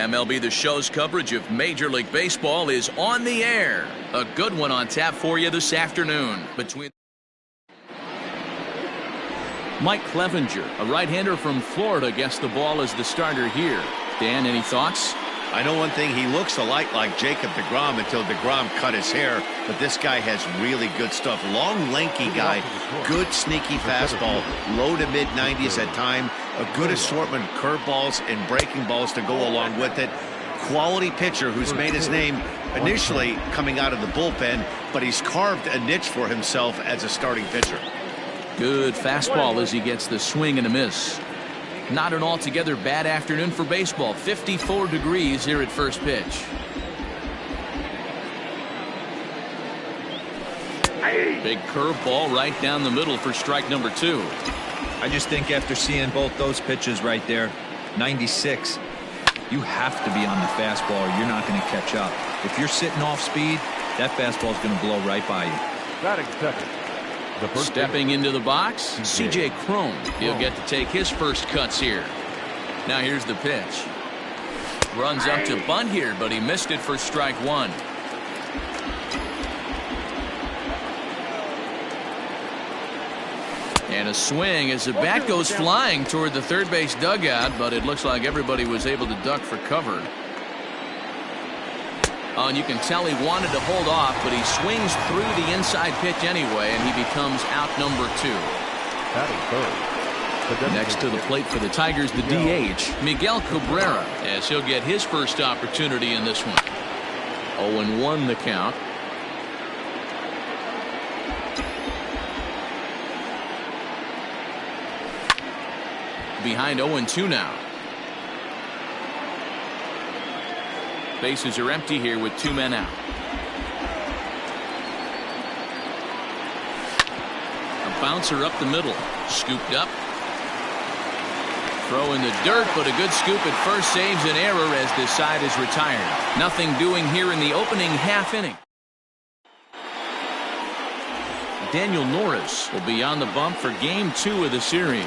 MLB The Show's coverage of Major League Baseball is on the air. A good one on tap for you this afternoon. Mike Clevenger, a right-hander from Florida, gets the ball as the starter here. Dan, any thoughts? I know one thing, he looks a lot like Jacob deGrom until deGrom cut his hair, but this guy has really good stuff. Long, lanky guy, good sneaky fastball, low to mid-90s at time, a good assortment of curveballs and breaking balls to go along with it. Quality pitcher who's made his name initially coming out of the bullpen, but he's carved a niche for himself as a starting pitcher. Good fastball as he gets the swing and a miss. Not an altogether bad afternoon for baseball. 54 degrees here at first pitch. Big curveball right down the middle for strike number 2. I just think after seeing both those pitches right there, 96, you have to be on the fastball or you're not going to catch up. If you're sitting off speed, that fastball is going to blow right by you. Batting second. Stepping into the box, C.J. Cron. He'll get to take his first cuts here. Now here's the pitch. Runs up to bunt here, but he missed it for strike 1. And a swing as the bat goes flying toward the third base dugout, but it looks like everybody was able to duck for cover. And you can tell he wanted to hold off, but he swings through the inside pitch anyway, and he becomes out number 2. Next to the plate for the Tigers, the DH, Miguel Cabrera, as he'll get his first opportunity in this one. 0-1 the count. Behind 0-2 now. Bases are empty here with 2 men out. A bouncer up the middle. Scooped up. Throw in the dirt, but a good scoop at first saves an error as this side is retired. Nothing doing here in the opening half inning. Daniel Norris will be on the bump for game 2 of the series.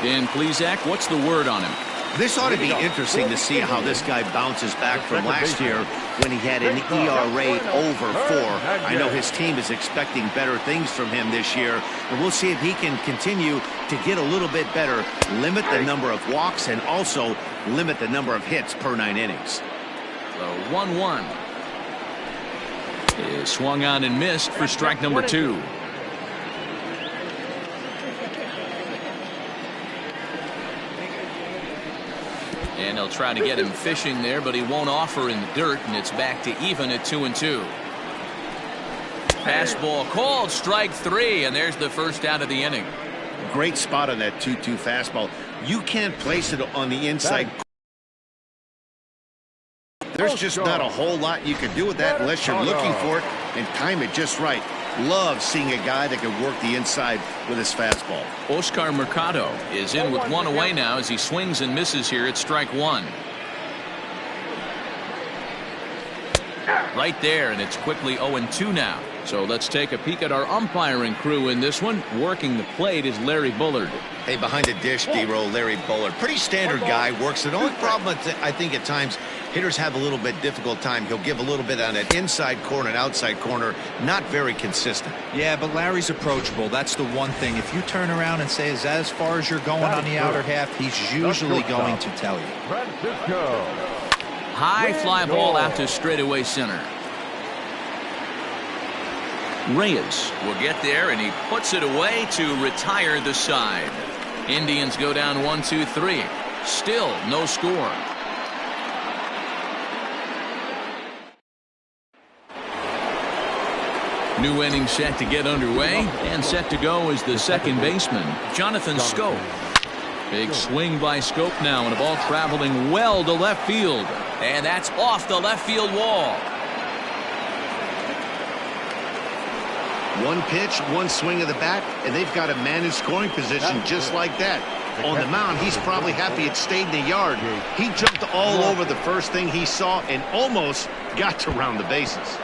Dan Plesac, what's the word on him? This ought to be interesting to see how this guy bounces back from last year when he had an ERA over 4. I know his team is expecting better things from him this year, and we'll see if he can continue to get a little bit better, limit the number of walks, and also limit the number of hits per 9 innings. The 1-1 is swung on and missed for strike number 2. And they'll try to get him fishing there, but he won't offer in the dirt, and it's back to even at 2-2. Fastball called, strike 3, and there's the first out of the inning. Great spot on that 2-2 fastball. You can't place it on the inside. There's just not a whole lot you can do with that unless you're looking for it and time it just right. Love seeing a guy that can work the inside with his fastball. Oscar Mercado is in with 1 away now as he swings and misses here at strike 1. Right there, and it's quickly 0-2 now. So let's take a peek at our umpiring crew in this one. Working the plate is Larry Bullard. Hey, behind the dish, D-Row, Larry Bullard. Pretty standard guy, works it. The only problem I think at times hitters have a little bit difficult time. He'll give a little bit on that inside corner and outside corner. Not very consistent. Yeah, but Larry's approachable. That's the one thing. If you turn around and say, is that as far as you're going on the outer half, he's usually going to tell you. High fly ball out to straightaway center. Reyes will get there, and he puts it away to retire the side. Indians go down 1-2-3. Still no score. New inning set to get underway, and set to go is the second baseman, Jonathan Schoop. Big swing by Schoop now, and a ball traveling well to left field. And that's off the left field wall. One pitch, one swing of the bat, and they've got a man in scoring position just like that. On the mound, he's probably happy it stayed in the yard. He jumped all over the first thing he saw and almost got to round the bases.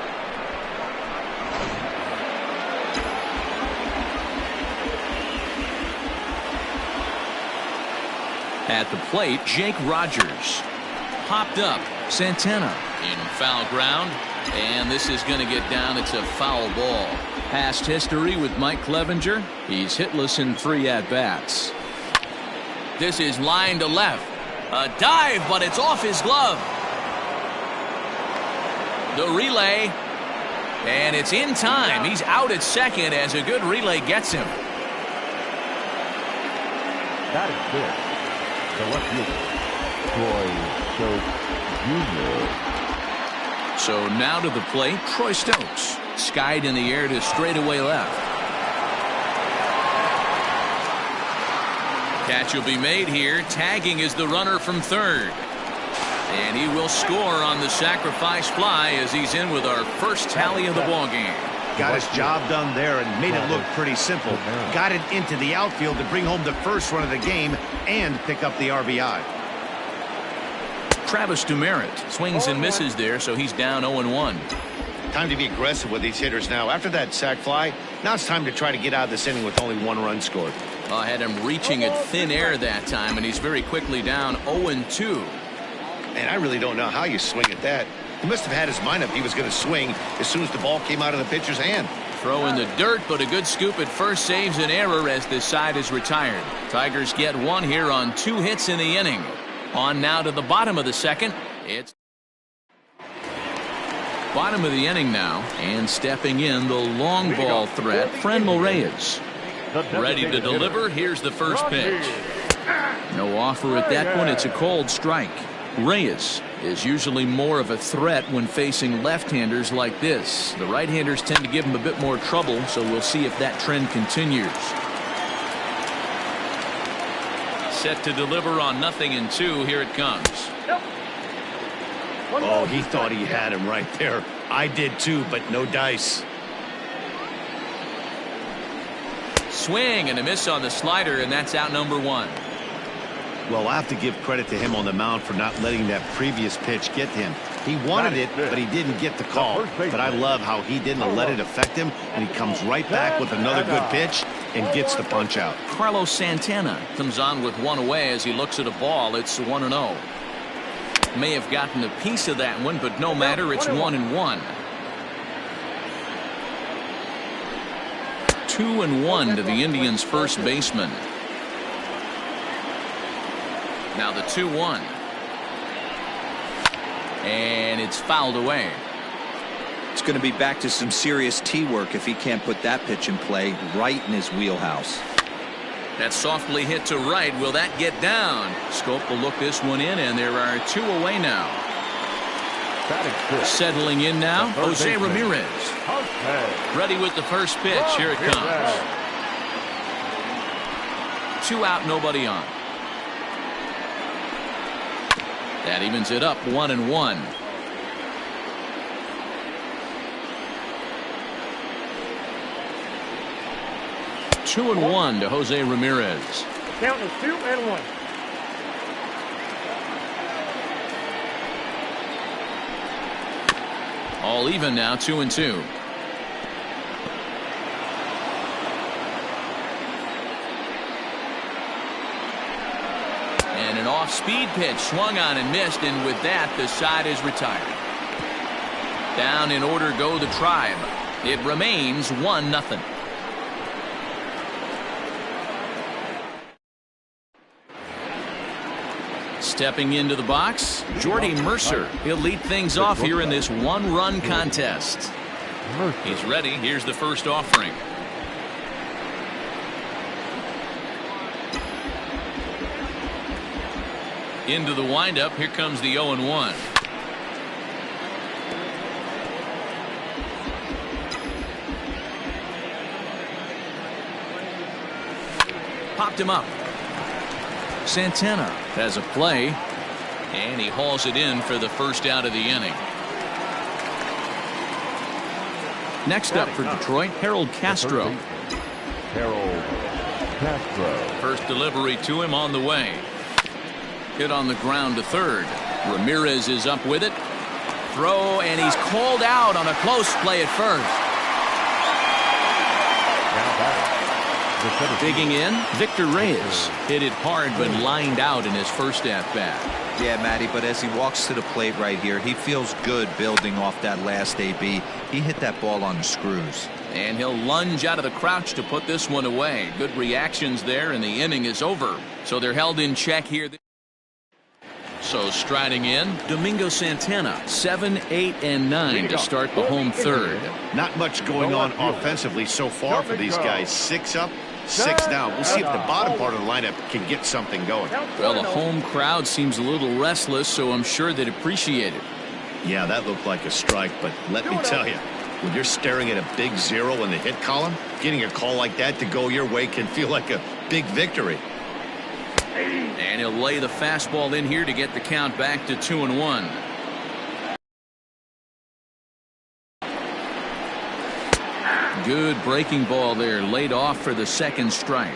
At the plate, Jake Rogers. popped up. Santana in foul ground. And this is going to get down. It's a foul ball. Past history with Mike Clevenger. He's hitless in 3 at-bats. This is line to left. A dive, but it's off his glove. The relay. And it's in time. He's out at second as a good relay gets him. That is good. The left fielder, Troy Stokes Jr. So now to the plate, Troy Stokes. Skied in the air to straightaway left. Catch will be made here. Tagging is the runner from third. And he will score on the sacrifice fly as he's in with our first tally of the ballgame. Got his job done there and made it look pretty simple. Got it into the outfield to bring home the first run of the game and pick up the RBI. Travis Demeritte swings and misses there, so he's down 0-1. Time to be aggressive with these hitters now. After that sac fly, now it's time to try to get out of this inning with only 1 run scored. I had him reaching at thin air that time, and he's very quickly down 0-2. And I really don't know how you swing at that. He must have had his mind up he was going to swing as soon as the ball came out of the pitcher's hand. Throw in the dirt, but a good scoop at first saves an error as this side is retired. Tigers get 1 here on 2 hits in the inning. On now to the bottom of the second. It's bottom of the inning now, and stepping in the long ball threat, Franmil Reyes. Ready to deliver. Here's the first pitch. No offer at that one. It's a cold strike. Reyes is usually more of a threat when facing left-handers like this. The right-handers tend to give him a bit more trouble, so we'll see if that trend continues. Set to deliver on 0-2. Here it comes. Oh, he thought he had him right there. I did too, but no dice. Swing and a miss on the slider, and that's out number 1. Well, I have to give credit to him on the mound for not letting that previous pitch get him. He wanted it, but he didn't get the call. But I love how he didn't let it affect him, and he comes right back with another good pitch and gets the punch out. Carlos Santana comes on with 1 away as he looks at a ball. It's 1-0. May have gotten a piece of that one, but no matter. It's 1-1. 2-1 to the Indians' first baseman. Now the 2-1. And it's fouled away. It's going to be back to some serious tee work if he can't put that pitch in play right in his wheelhouse. That's softly hit to right. Will that get down? Schoop will look this one in, and there are 2 away now. Settling in now, Jose Ramirez. Ready with the first pitch. Here it comes. 2 out, nobody on. That evens it up 1-1. Two and 1 to Jose Ramirez. Count is 2-1. All even now, 2-2. And an off-speed pitch swung on and missed, and with that, the side is retired. Down in order go the Tribe. It remains 1-0. Stepping into the box, Jordy Mercer. He'll lead things off here in this 1-run contest. He's ready. Here's the first offering. Into the windup. Here comes the 0-1. Popped him up. Santana has a play, and he hauls it in for the first out of the inning. Next up for Detroit, Harold Castro. Harold Castro. First delivery to him on the way. Hit on the ground to third. Ramirez is up with it. Throw, and he's called out on a close play at first. Now batting, the Digging in, Victor Reyes hit it hard but lined out in his first at-bat. Yeah, Matty, but as he walks to the plate right here, he feels good building off that last AB. He hit that ball on the screws. And he'll lunge out of the crouch to put this one away. Good reactions there, and the inning is over. So they're held in check here. So striding in, Domingo Santana, 7, 8, and 9 to start the home third. Not much going on offensively so far for these guys. 6 up, 6 down. We'll see if the bottom part of the lineup can get something going. Well, the home crowd seems a little restless, so I'm sure they'd appreciate it. Yeah, that looked like a strike, but let me tell you, when you're staring at a big 0 in the hit column, getting a call like that to go your way can feel like a big victory. And he'll lay the fastball in here to get the count back to 2-1. Good breaking ball there, laid off for the second strike.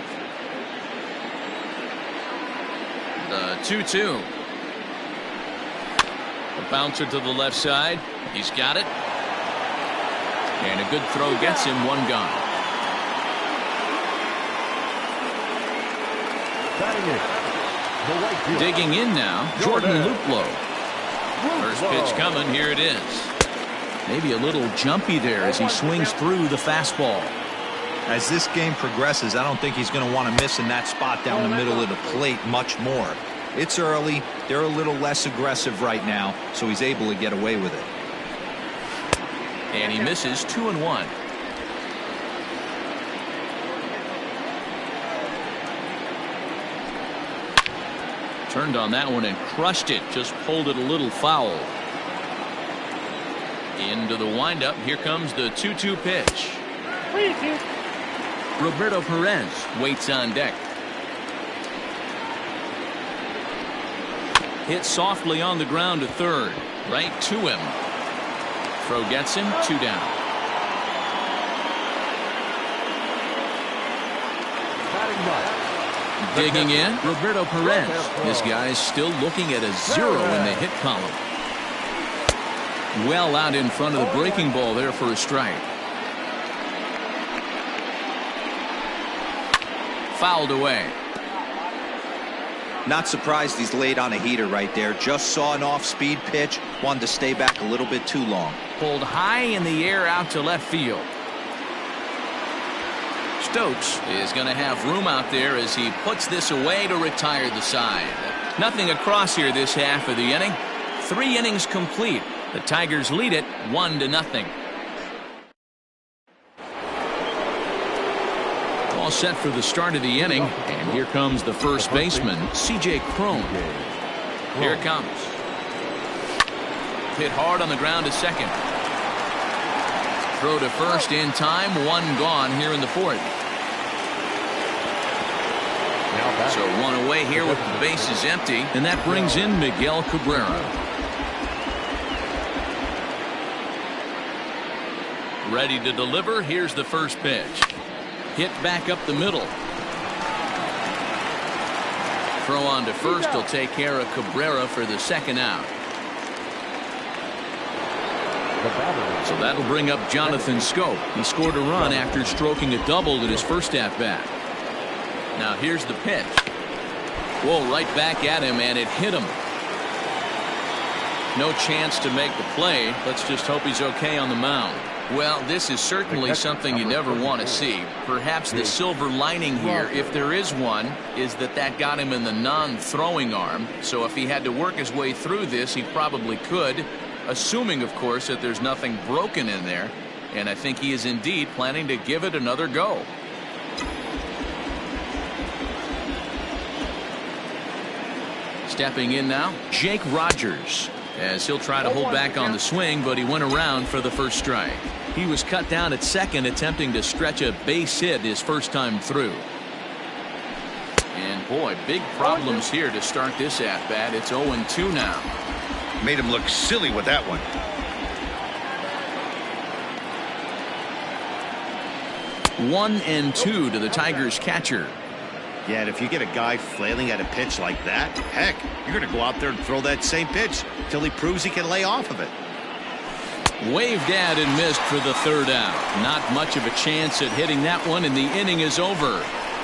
The 2-2. A bouncer to the left side. He's got it. And a good throw gets him, 1 gone. Digging in now, Jordan Luplow. First pitch coming, here it is. Maybe a little jumpy there as he swings through the fastball. As this game progresses, I don't think he's going to want to miss in that spot down the middle of the plate much more. It's early. They're a little less aggressive right now, so he's able to get away with it. And he misses, 2-1. Turned on that one and crushed it. Just pulled it a little foul. Into the windup. Here comes the 2-2 pitch. Roberto Perez waits on deck. Hit softly on the ground to third. Right to him. Throw gets him, 2 down. Digging in, Roberto Perez. This guy's still looking at a 0 in the hit column. Well out in front of the breaking ball there for a strike. Fouled away. Not surprised he's laid on a heater right there. Just saw an off-speed pitch. Wanted to stay back a little bit too long. Pulled high in the air out to left field. Stokes is going to have room out there as he puts this away to retire the side. Nothing across here this half of the inning. 3 innings complete. The Tigers lead it 1-0. All set for the start of the inning, and here comes the first baseman, C.J. Cron. Here it comes. Hit hard on the ground to second. Throw to first in time, 1 gone here in the 4th. So 1 away here with the bases empty, and that brings in Miguel Cabrera. Ready to deliver. Here's the first pitch. Hit back up the middle. Throw on to first. He'll take care of Cabrera for the second out. So that'll bring up Jonathan Schoop. He scored a run after stroking a double in his first at-bat. Now here's the pitch. Whoa, right back at him, and it hit him. No chance to make the play. Let's just hope he's okay on the mound. Well, this is certainly something you never want to see. Perhaps the silver lining here, if there is one, is that got him in the non-throwing arm. So if he had to work his way through this, he probably could, assuming, of course, that there's nothing broken in there. And I think he is indeed planning to give it another go. Stepping in now, Jake Rogers, as he'll try to hold back on the swing, but he went around for the first strike. He was cut down at second, attempting to stretch a base hit his first time through. And boy, big problems here to start this at-bat. It's 0-2 now. Made him look silly with that one. 1-2 to the Tigers catcher. Yeah, and if you get a guy flailing at a pitch like that, heck, you're going to go out there and throw that same pitch till he proves he can lay off of it. Waved at and missed for the third out. Not much of a chance at hitting that one, and the inning is over.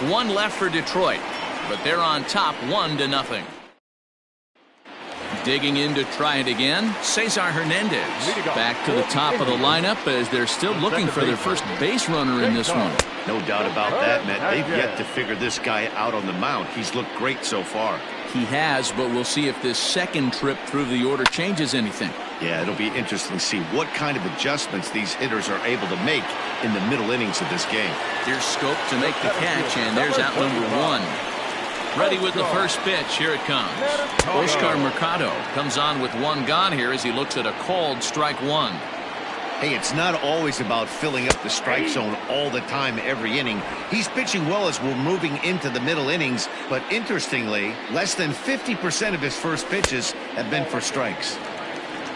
One left for Detroit, but they're on top 1-0. Digging in to try it again, Cesar Hernandez. Back to the top of the lineup as they're still looking for their first base runner in this one. No doubt about that, Matt. They've yet to figure this guy out on the mound. He's looked great so far. He has, but we'll see if this second trip through the order changes anything. Yeah, it'll be interesting to see what kind of adjustments these hitters are able to make in the middle innings of this game. Here's Schoop to make the catch, and there's out number 1. Ready with the first pitch. Here it comes. Oscar Mercado comes on with 1 gone here as he looks at a called strike 1. Hey, it's not always about filling up the strike zone all the time every inning. He's pitching well as we're moving into the middle innings, but interestingly, less than 50% of his first pitches have been for strikes.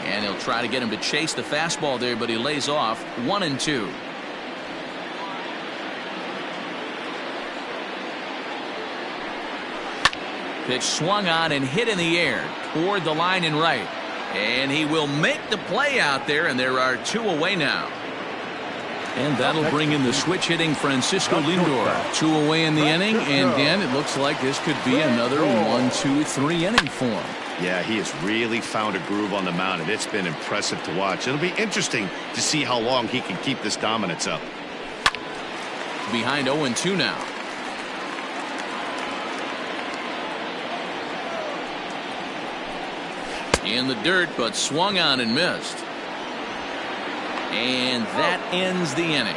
And he'll try to get him to chase the fastball there, but he lays off 1-2. Pitch swung on and hit in the air toward the line and right. And he will make the play out there, and there are 2 away now. And that'll bring in the switch hitting Francisco Lindor. 2 away in the inning, and Dan, it looks like this could be another 1-2-3 inning for him. Yeah, he has really found a groove on the mound, and it's been impressive to watch. It'll be interesting to see how long he can keep this dominance up. Behind 0-2 now. In the dirt, but swung on and missed. And that ends the inning.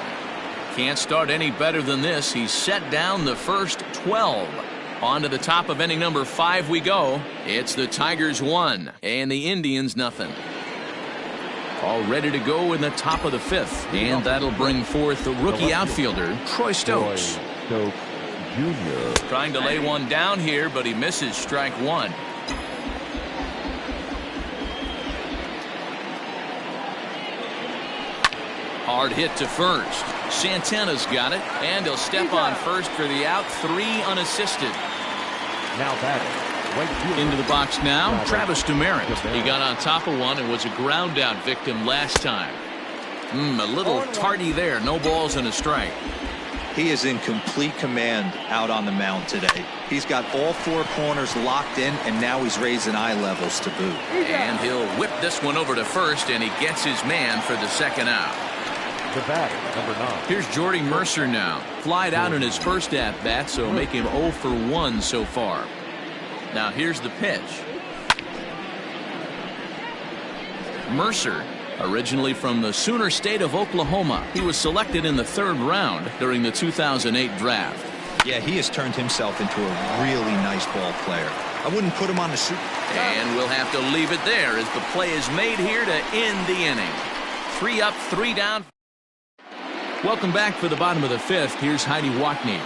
Can't start any better than this. He's set down the first 12. On to the top of inning number 5 we go. It's the Tigers 1 and the Indians nothing. All ready to go in the top of the 5th. And that'll bring forth the rookie outfielder, Troy Stokes. Jr. Trying to lay one down here, but he misses strike 1. Hard hit to first. Santana's got it, and he'll step on first for the out. 3 unassisted. Now batting. Into the box now, Travis Demeritte. He got on top of one and was a ground out victim last time. A little tardy there. No balls and a strike. He is in complete command out on the mound today. He's got all 4 corners locked in, and now he's raising eye levels to boot. And he'll whip this one over to first, and he gets his man for the second out. The batter, number 9. Here's Jordy Mercer now. Flied out in his first at-bat, so make him 0 for 1 so far. Now here's the pitch. Mercer, originally from the Sooner State of Oklahoma. He was selected in the 3rd round during the 2008 draft. Yeah, he has turned himself into a really nice ball player. I wouldn't put him on the super. And we'll have to leave it there as the play is made here to end the inning. 3 up, 3 down. Welcome back for the bottom of the 5th. Here's Heidi Watney.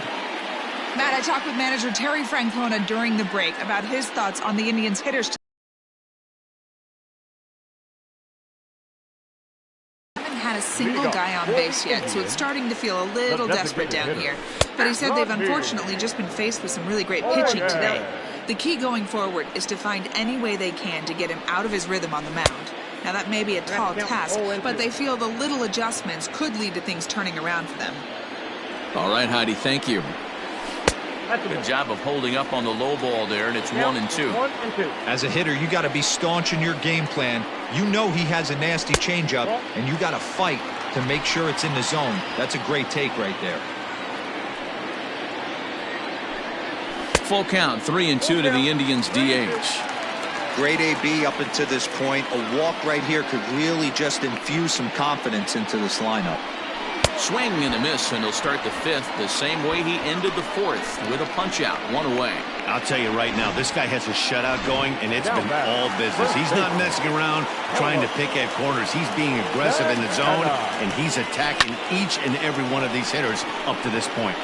Matt, I talked with manager Terry Francona during the break about his thoughts on the Indians hitters. Haven't had a single guy on base yet, so it's starting to feel a little desperate down here. But he said they've unfortunately just been faced with some really great pitching today. The key going forward is to find any way they can to get him out of his rhythm on the mound. Now, that may be a tall task, but they feel the little adjustments could lead to things turning around for them. All right, Heidi, thank you. Good job of holding up on the low ball there, and it's 1-2. As a hitter, you got to be staunch in your game plan. You know he has a nasty changeup, and you got to fight to make sure it's in the zone. That's a great take right there. Full count, 3-2 to the Indians DH. Great AB up until this point. A walk right here could really just infuse some confidence into this lineup. Swing and a miss, and he'll start the 5th the same way he ended the 4th with a punch-out, 1 away. I'll tell you right now, this guy has a shutout going, and it's been all business. He's not messing around trying to pick at corners. He's being aggressive in the zone, and he's attacking each and every one of these hitters up to this point.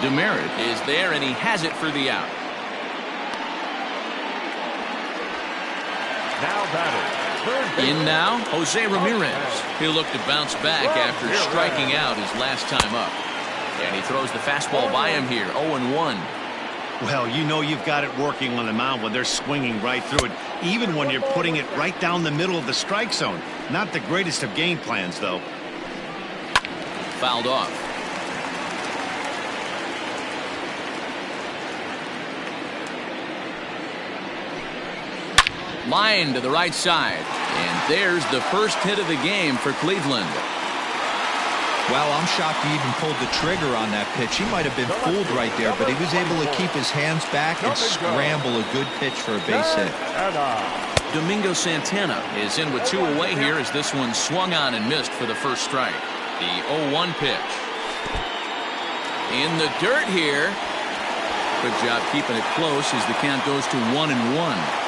Demeritte is there, and he has it for the out. Now batting. In now, Jose Ramirez. He'll look to bounce back after striking out his last time up. And he throws the fastball by him here, 0-1. Well, you know you've got it working on the mound when they're swinging right through it, even when you're putting it right down the middle of the strike zone. Not the greatest of game plans, though. Fouled off. Line to the right side. And there's the first hit of the game for Cleveland. Well, I'm shocked he even pulled the trigger on that pitch. He might have been fooled right there, but he was able to keep his hands back and scramble a good pitch for a base hit. Domingo Santana is in with 2 away here as this one swung on and missed for the first strike. The 0-1 pitch. In the dirt here. Good job keeping it close as the count goes to 1-1.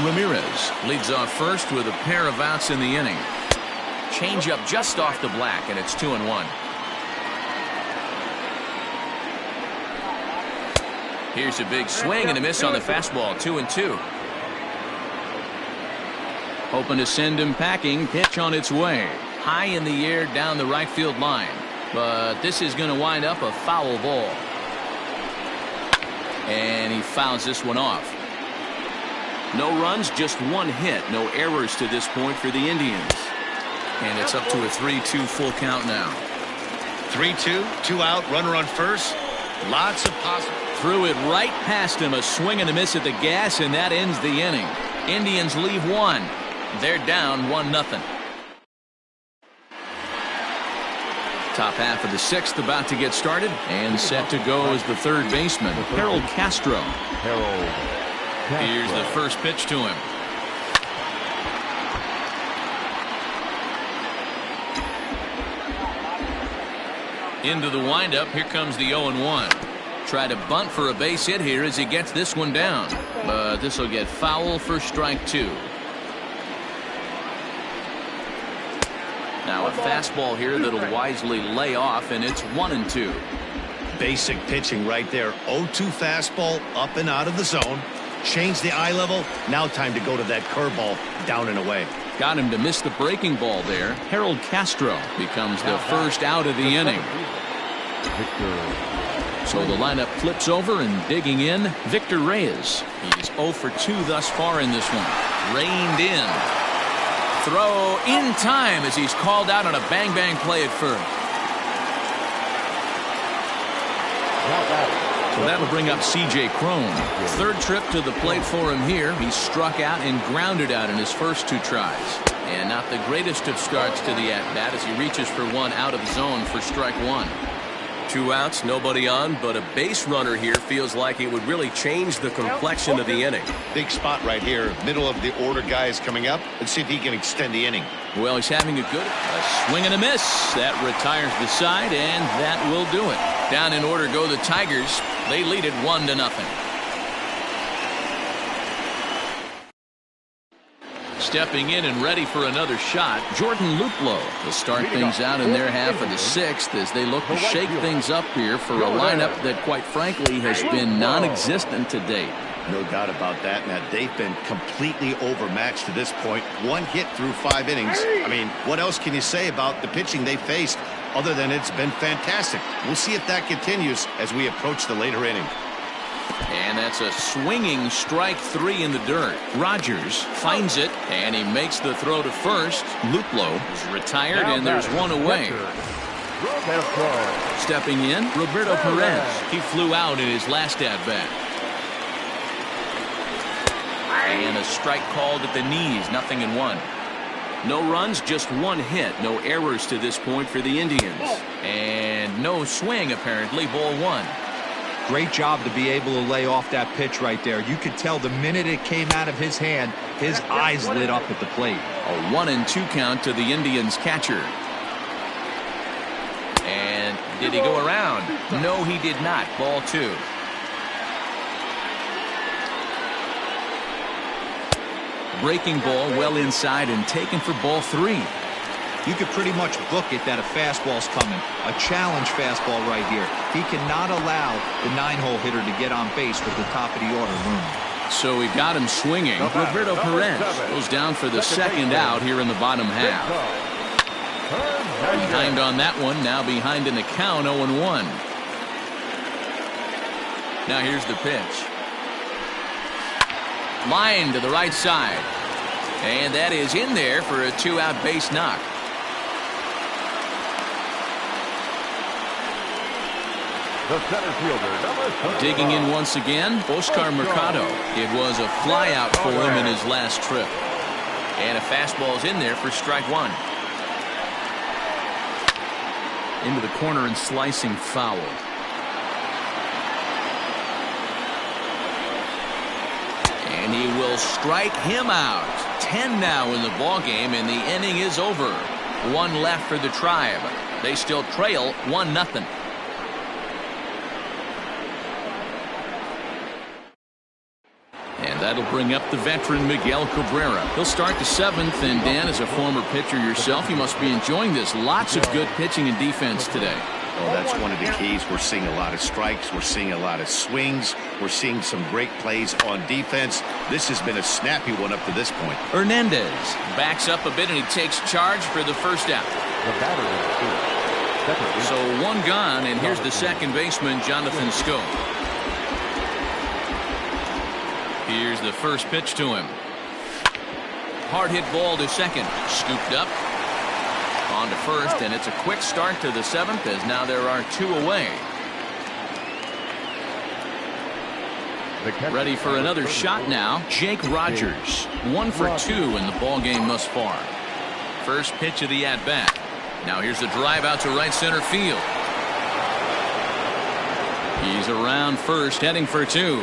Ramirez leads off first with a pair of outs in the inning. Changeup just off the black, and it's 2-1. Here's a big swing and a miss on the fastball, 2-2. Hoping to send him packing. Pitch on its way. High in the air down the right field line. But this is going to wind up a foul ball. And he fouls this one off. No runs, just 1 hit. No errors to this point for the Indians. And it's up to a 3-2 full count now. 3-2, 2 out, runner on first. Lots of possible. Threw it right past him. A swing and a miss at the gas, and that ends the inning. Indians leave 1. They're down 1-0. Top half of the 6th about to get started, and set to go is the third baseman, Harold Castro. Here's the first pitch to him. Into the windup. Here comes the 0-1. Try to bunt for a base hit here as he gets this one down, but this will get foul for strike 2. Now a fastball here that'll wisely lay off, and it's 1-2. Basic pitching right there. 0-2 fastball up and out of the zone. Change the eye level. Now time to go to that curveball down and away. Got him to miss the breaking ball there. Harold Castro becomes the first out of the inning. So the lineup flips over, and digging in, Victor Reyes. He's 0 for 2 thus far in this one. Reined in. Throw in time as he's called out on a bang-bang play at first. So that'll bring up C.J. Cron. Third trip to the plate for him here. He struck out and grounded out in his first 2 tries. And not the greatest of starts to the at-bat as he reaches for one out of zone for strike 1. 2 outs, nobody on, but a base runner here feels like it would really change the complexion of the inning. Big spot right here. Middle of the order guy is coming up. Let's see if he can extend the inning. Well, he's having a swing and a miss. That retires the side, and that will do it. Down in order go the Tigers. They lead it 1-0. Stepping in and ready for another shot, Jordan Luplow will start things out in their half of the 6th as they look to shake things up here for a lineup that, quite frankly, has been non-existent to date. No doubt about that. Now, they've been completely overmatched to this point. 1 hit through 5 innings. I mean, what else can you say about the pitching they faced other than it's been fantastic? We'll see if that continues as we approach the later inning. And that's a swinging strike 3 in the dirt. Rogers finds it, and he makes the throw to first. Luplow is retired, and there's 1 away. Stepping in, Roberto Perez. He flew out in his last at-bat. And a strike called at the knees, 0-1. No runs, just 1 hit. No errors to this point for the Indians. And no swing, apparently, ball 1. Great job to be able to lay off that pitch right there. You could tell the minute it came out of his hand, his eyes lit up at the plate. A 1-2 count to the Indians catcher. And did he go around? No, he did not. Ball 2. Breaking ball well inside and taken for ball 3. You could pretty much book it that a fastball's coming. A challenge fastball right here. He cannot allow the 9-hole hitter to get on base with the top of the order room. So he got him swinging. Roberto Perez goes down for the second out here in the bottom half. Behind on that one, now behind in the count, 0-1. Now here's the pitch. Line to the right side. And that is in there for a 2-out base knock. The center fielder, number 39. Digging in once again, Oscar Mercado. It was a flyout for him in his last trip. And a fastball's in there for strike one. Into the corner and slicing foul. And he will strike him out. 10 now in the ball game, and the inning is over. One left for the Tribe. They still trail 1-0. And that'll bring up the veteran Miguel Cabrera. He'll start the 7th, and Dan, as a former pitcher yourself, you must be enjoying this. Lots of good pitching and defense today. Oh, that's one of the keys. We're seeing a lot of strikes. We're seeing a lot of swings. We're seeing some great plays on defense. This has been a snappy one up to this point. Hernandez backs up a bit, and he takes charge for the first out. The batter is So one gone, and here's the second baseman, Jonathan Schoop. Here's the first pitch to him. Hard hit ball to second. Scooped up. On to first, and it's a quick start to the 7th, as now there are 2 away. Ready for another shot now, Jake Rogers. 1 for 2 in the ball game thus far. First pitch of the at-bat. Now here's a drive out to right center field. He's around first, heading for 2.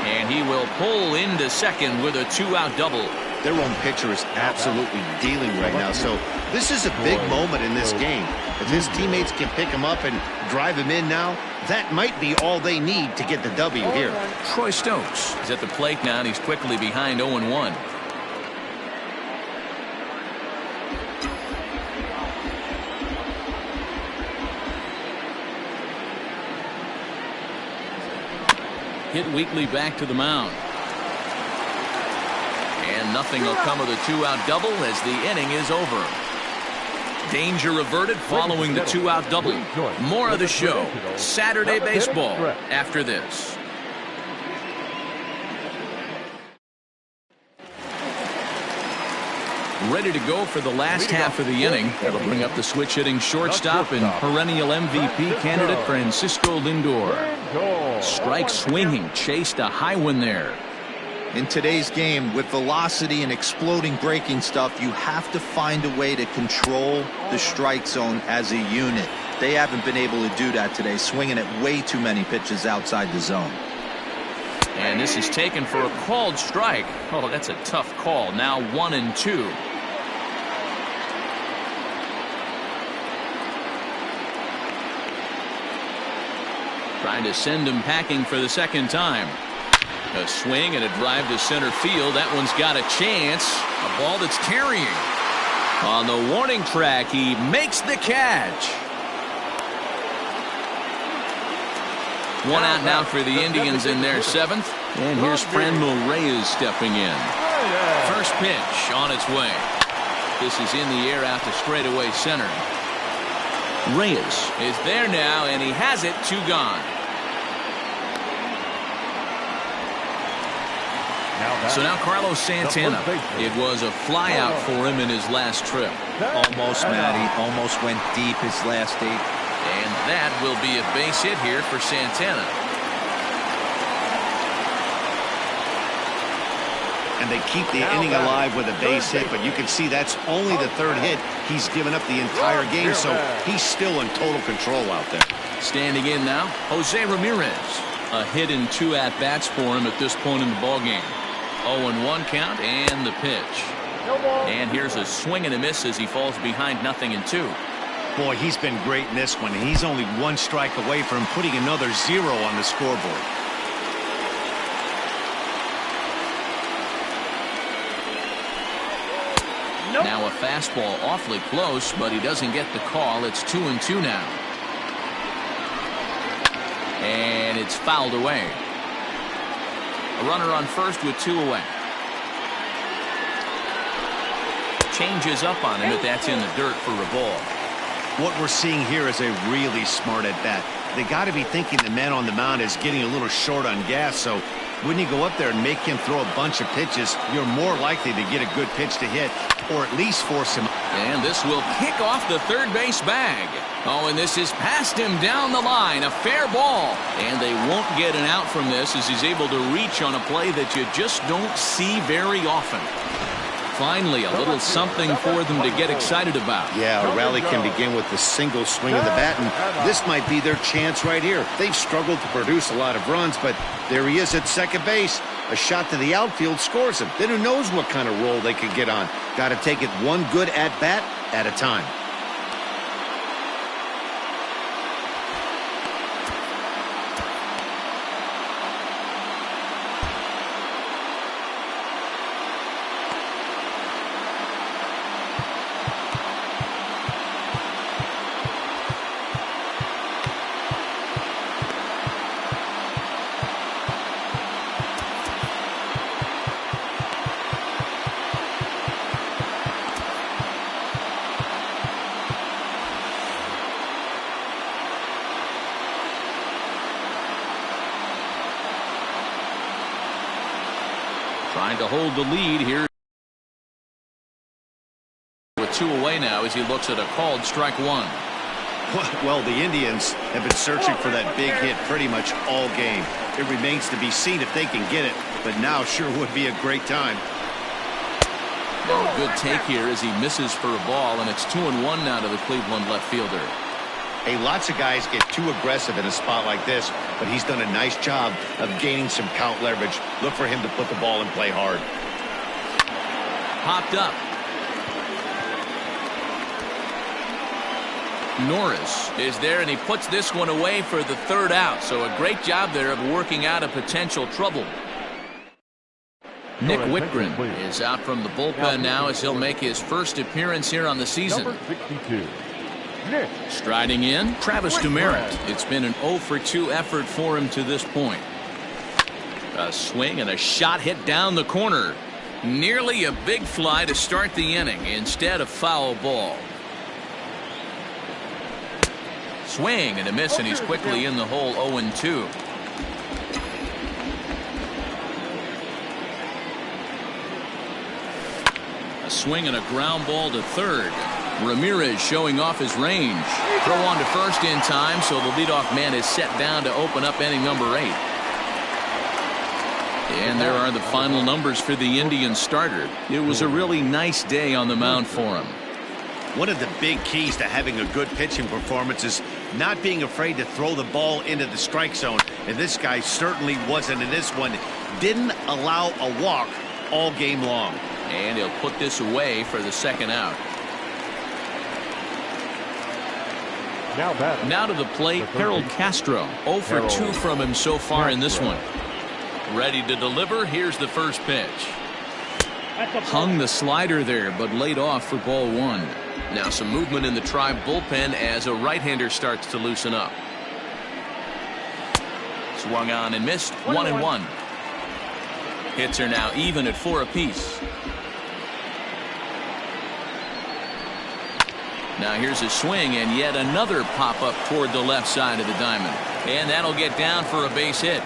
And he will pull into second with a 2-out double. Their own pitcher is absolutely dealing right now, so this is a big moment in this game. If his teammates can pick him up and drive him in now, that might be all they need to get the W here. Troy Stokes is at the plate now, and he's quickly behind 0-1. Hit weakly back to the mound. And nothing will come of the 2-out double as the inning is over. Danger averted following the 2-out double. More of the show. Saturday baseball after this. Ready to go for the last half of the inning. That'll bring up the switch hitting shortstop and perennial MVP candidate Francisco Lindor. Strike swinging, chased a high one there. In today's game, with velocity and exploding breaking stuff, you have to find a way to control the strike zone as a unit. They haven't been able to do that today, swinging at way too many pitches outside the zone. And this is taken for a called strike. Oh, that's a tough call. Now 1-2. Trying to send him packing for the second time. A swing and a drive to center field. That one's got a chance. A ball that's carrying. On the warning track, he makes the catch. 1 out now for the Indians in their 7th. And here's Franmil Reyes stepping in. First pitch on its way. This is in the air out to straightaway center. Reyes is there now, and he has it. 2 gone. So now Carlos Santana. It was a flyout for him in his last trip. Almost, Matty. Almost went deep his last 8. And that will be a base hit here for Santana. And they keep the inning alive with a base hit, but you can see that's only the 3rd hit. He's given up the entire game, so he's still in total control out there. Standing in now, Jose Ramirez. A hit in 2 at-bats for him at this point in the ballgame. 0-1 count and the pitch. And here's a swing and a miss as he falls behind 0-2. Boy, he's been great in this one. He's only 1 strike away from putting another 0 on the scoreboard. Now a fastball awfully close, but he doesn't get the call. It's 2-2 now. And it's fouled away. A runner on first with 2 away. Changes up on him, but that's in the dirt for a ball. What we're seeing here is a really smart at bat. They got to be thinking the man on the mound is getting a little short on gas, so when you go up there and make him throw a bunch of pitches, you're more likely to get a good pitch to hit, or at least force him And this will kick off the third base bag. Oh, and this is past him down the line. A fair ball. And they won't get an out from this as he's able to reach on a play that you just don't see very often. Finally, a little something for them to get excited about. Yeah, a rally can begin with the single swing of the bat, and this might be their chance right here. They've struggled to produce a lot of runs, but there he is at second base. A shot to the outfield scores him. Then who knows what kind of roll they could get on. Got to take it one good at-bat at a time. Trying to hold the lead here with 2 away now as he looks at a called strike 1. Well, the Indians have been searching for that big hit pretty much all game. It remains to be seen if they can get it, but now sure would be a great time. Now a good take here as he misses for a ball, and it's 2-1 now to the Cleveland left fielder. Hey, lots of guys get too aggressive in a spot like this, but he's done a nice job of gaining some count leverage. Look for him to put the ball in play hard. Popped up. Norris is there, and he puts this one away for the third out. So a great job there of working out a potential trouble. Nick Whitgren is out from the bullpen now as he'll make his first appearance here on the season. Number 62. Striding in, Travis Demeritte. It's been an 0-for-2 effort for him to this point. A swing and a shot hit down the corner. Nearly a big fly to start the inning instead of foul ball. Swing and a miss, and he's quickly in the hole. 0-2. A swing and a ground ball to third. Ramirez showing off his range. Throw on to first in time, so the leadoff man is set down to open up inning number 8. And there are the final numbers for the Indians starter. It was a really nice day on the mound for him. One of the big keys to having a good pitching performance is not being afraid to throw the ball into the strike zone. And this guy certainly wasn't in this one. Didn't allow a walk all game long. And he'll put this away for the second out. Now to the plate, Harold Castro. 0-for-2 from him so far in this one. Ready to deliver. Here's the first pitch. Hung the slider there, but laid off for ball 1. Now some movement in the Tribe bullpen as a right-hander starts to loosen up. Swung on and missed. 1-1. Hits are now even at 4 apiece. Now here's a swing and yet another pop-up toward the left side of the diamond. And that'll get down for a base hit.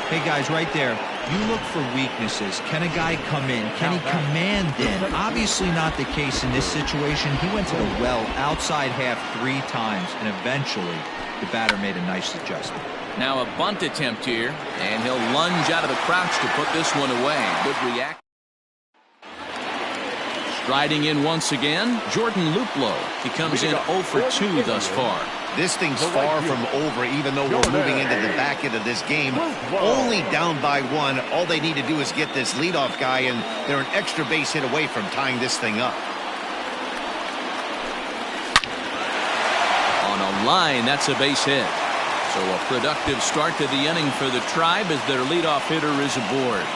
Hey, guys, right there. You look for weaknesses. Can a guy come in? Can he command in? Obviously not the case in this situation. He went to the well outside half 3 times, and eventually the batter made a nice adjustment. Now a bunt attempt here, and he'll lunge out of the crouch to put this one away. Good reaction. Striding in once again, Jordan Luplow. He comes in 0-for-2 thus far. This thing's far from over, even though we're moving into the back end of this game. Only down by 1. All they need to do is get this leadoff guy, and they're an extra base hit away from tying this thing up. On a line, that's a base hit. So a productive start to the inning for the Tribe as their leadoff hitter is aboard.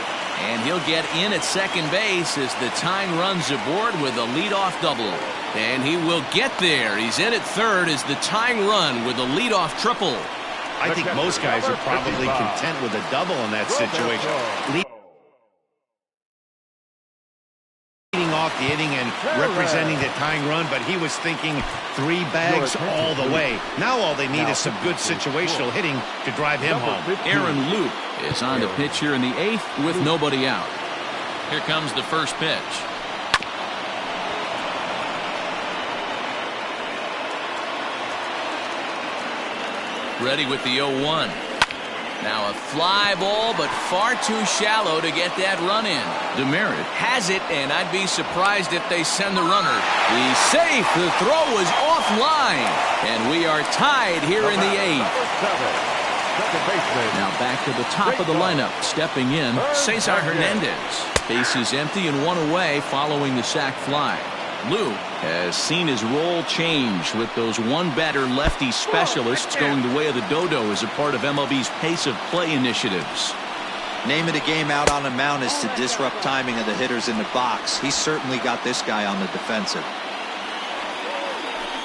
And he'll get in at second base as the tying run's aboard with a leadoff double. And he will get there. He's in at third as the tying run with a leadoff triple. I think most guys are probably content with a double in that situation. Leading off the inning and representing the tying run, but he was thinking 3 bags all the way. Now all they need is some good situational hitting to drive him home. Aaron Loup is on the pitch here in the 8th with nobody out. Here comes the first pitch. Ready with the 0-1. Now a fly ball, but far too shallow to get that run in. Demerit has it, and I'd be surprised if they send the runner. He's safe. The throw is offline, and we are tied here in the 8th. Now back to the top of the lineup. Stepping in, Cesar Hernandez. Base is empty and one away following the sac fly. Lou has seen his role change with those one-batter lefty specialists going the way of the dodo as a part of MLB's pace of play initiatives. Name of the game out on the mound is to disrupt timing of the hitters in the box. He's certainly got this guy on the defensive.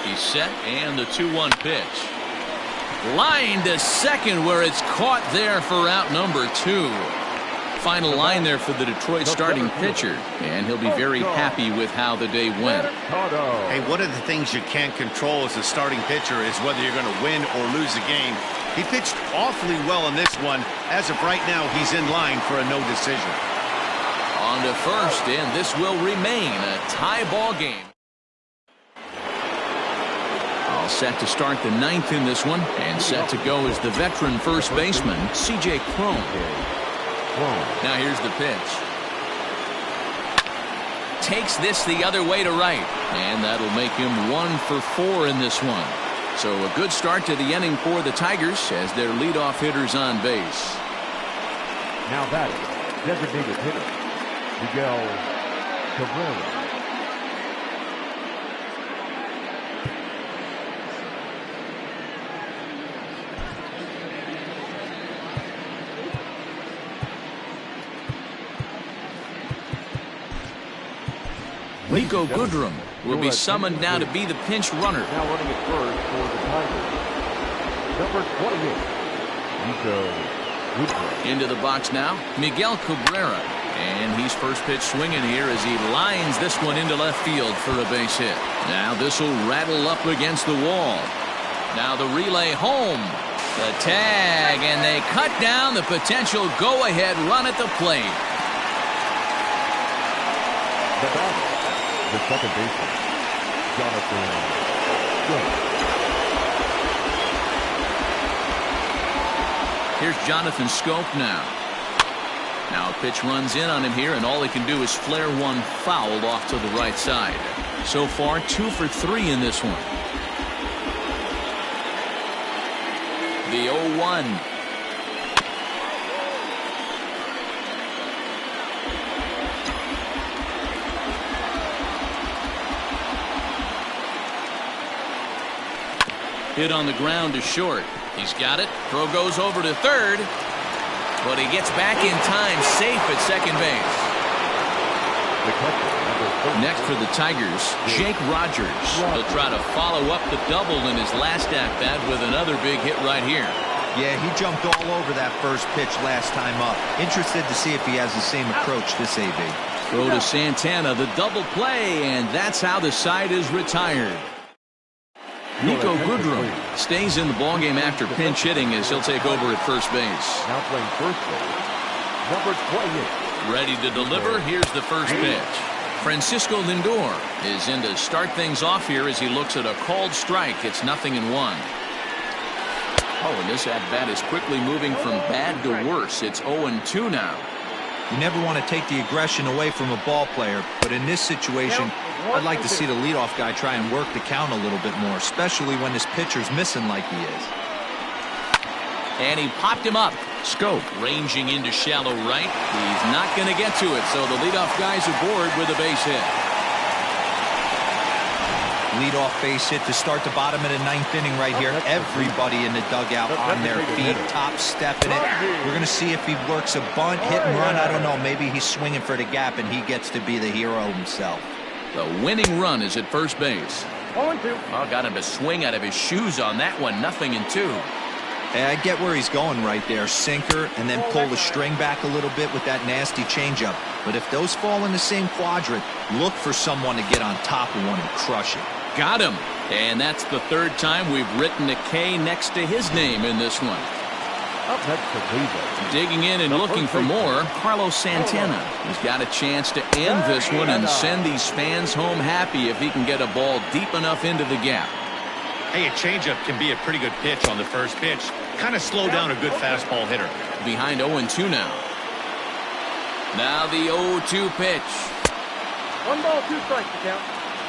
He's set, and the 2-1 pitch. Line to second, where it's caught there for out number 2. Final line there for the Detroit starting pitcher, and he'll be very happy with how the day went. Hey, one of the things you can't control as a starting pitcher is whether you're going to win or lose a game. He pitched awfully well in this one. As of right now, he's in line for a no decision. On to first, and this will remain a tie ball game. All set to start the 9th in this one, and set to go is the veteran first baseman, C.J. Cron. Now here's the pitch. Takes this the other way to right, and that'll make him 1 for 4 in this one. So a good start to the inning for the Tigers as their leadoff hitter's on base. Now that designated hitter, Miguel Cabrera. Niko Goodrum will be summoned now to be the pinch runner. Now running at first for the Tigers, number 28, Niko Goodrum. Into the box now, Miguel Cabrera. And he's first pitch swinging here as he lines this one into left field for a base hit. Now this will rattle up against the wall. Now the relay home. The tag, and they cut down the potential go-ahead run at the plate. The batter, the second baseman, Jonathan Schoop. Here's Jonathan Schoop now. Now a pitch runs in on him here, and all he can do is flare one foul off to the right side. So far, 2 for 3 in this one. The 0-1. Hit on the ground to short. He's got it. Throw goes over to third. But he gets back in time, safe at second base. Next for the Tigers, Jake Rogers. He'll try to follow up the double in his last at-bat with another big hit right here. Yeah, he jumped all over that first pitch last time up. Interested to see if he has the same approach this AB. Throw to Santana, the double play, and that's how the side is retired. Niko Goodrum stays in the ballgame after pinch hitting as he'll take over at first base. Now playing first base, number 28. Ready to deliver. Here's the first pitch. Francisco Lindor is in to start things off here as he looks at a called strike. It's 0-1. Oh, and this at-bat is quickly moving from bad to worse. It's 0-2 now. You never want to take the aggression away from a ball player, but in this situation, I'd like to see the leadoff guy try and work the count a little bit more, especially when this pitcher's missing like he is. And he popped him up. Schoop ranging into shallow right. He's not going to get to it, so the leadoff guy's aboard with a base hit. Leadoff base hit to start the bottom of the 9th inning right here. Everybody in the dugout on their feet, top stepping it. We're going to see if he works a bunt, hit and run. I don't know. Maybe he's swinging for the gap and he gets to be the hero himself. The winning run is at first base. Oh, got him to swing out of his shoes on that one. 0-2. I get where he's going right there. Sinker and then pull the string back a little bit with that nasty changeup. But if those fall in the same quadrant, look for someone to get on top of one and crush it. Got him. And that's the third time we've written a K next to his name in this one. Up next for Cleveland. Digging in and looking for more, Carlos Santana. He's got a chance to end this one and send these fans home happy if he can get a ball deep enough into the gap. Hey, a changeup can be a pretty good pitch on the first pitch. Kind of slow down a good fastball hitter. Behind 0-2 now. Now the 0-2 pitch. 1 ball, 2 strikes to count.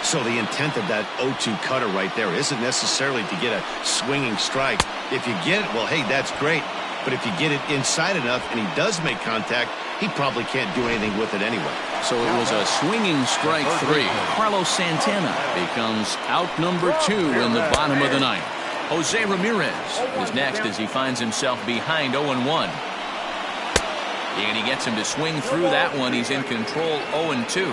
So the intent of that 0-2 cutter right there isn't necessarily to get a swinging strike. If you get it, well, hey, that's great. But if you get it inside enough and he does make contact, he probably can't do anything with it anyway. So it was a swinging strike 3. Carlos Santana becomes out number 2 in the bottom of the ninth. Jose Ramirez is next as he finds himself behind 0-1. And he gets him to swing through that one. He's in control 0-2.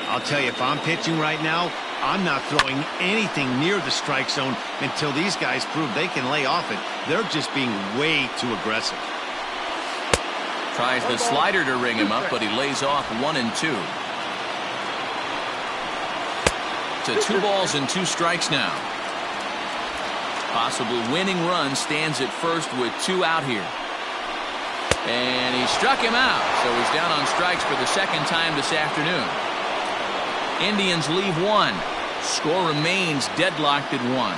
I'll tell you, if I'm pitching right now, I'm not throwing anything near the strike zone until these guys prove they can lay off it. They're just being way too aggressive. Tries the slider to ring him up, but he lays off 1-2. To 2 balls and 2 strikes now. Possible winning run stands at first with 2 out here. And he struck him out, so he's down on strikes for the second time this afternoon. Indians leave 1. Score remains deadlocked at 1.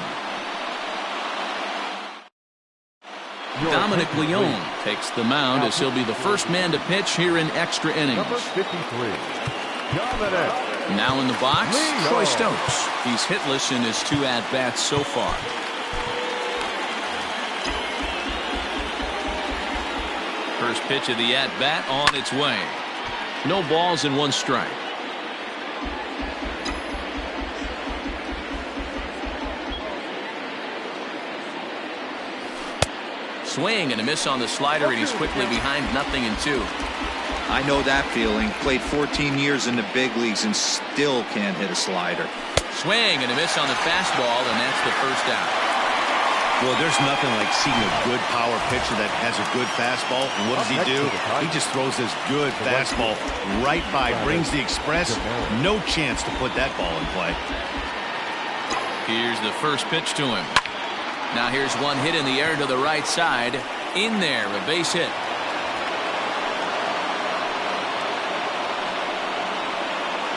Dominic Leone takes the mound as he'll be the first man to pitch here in extra innings. Number 53, Dominic. Now in the box, Troy Stokes. He's hitless in his 2 at-bats so far. First pitch of the at-bat on its way. No balls and 1 strike. Swing and a miss on the slider, and he's quickly behind 0-2. I know that feeling. Played 14 years in the big leagues and still can't hit a slider. Swing and a miss on the fastball, and that's the first out. Well, there's nothing like seeing a good power pitcher that has a good fastball. And what does he do? He just throws this good fastball right by, brings the express. No chance to put that ball in play. Here's the first pitch to him. Now here's one hit in the air to the right side. In there, a base hit.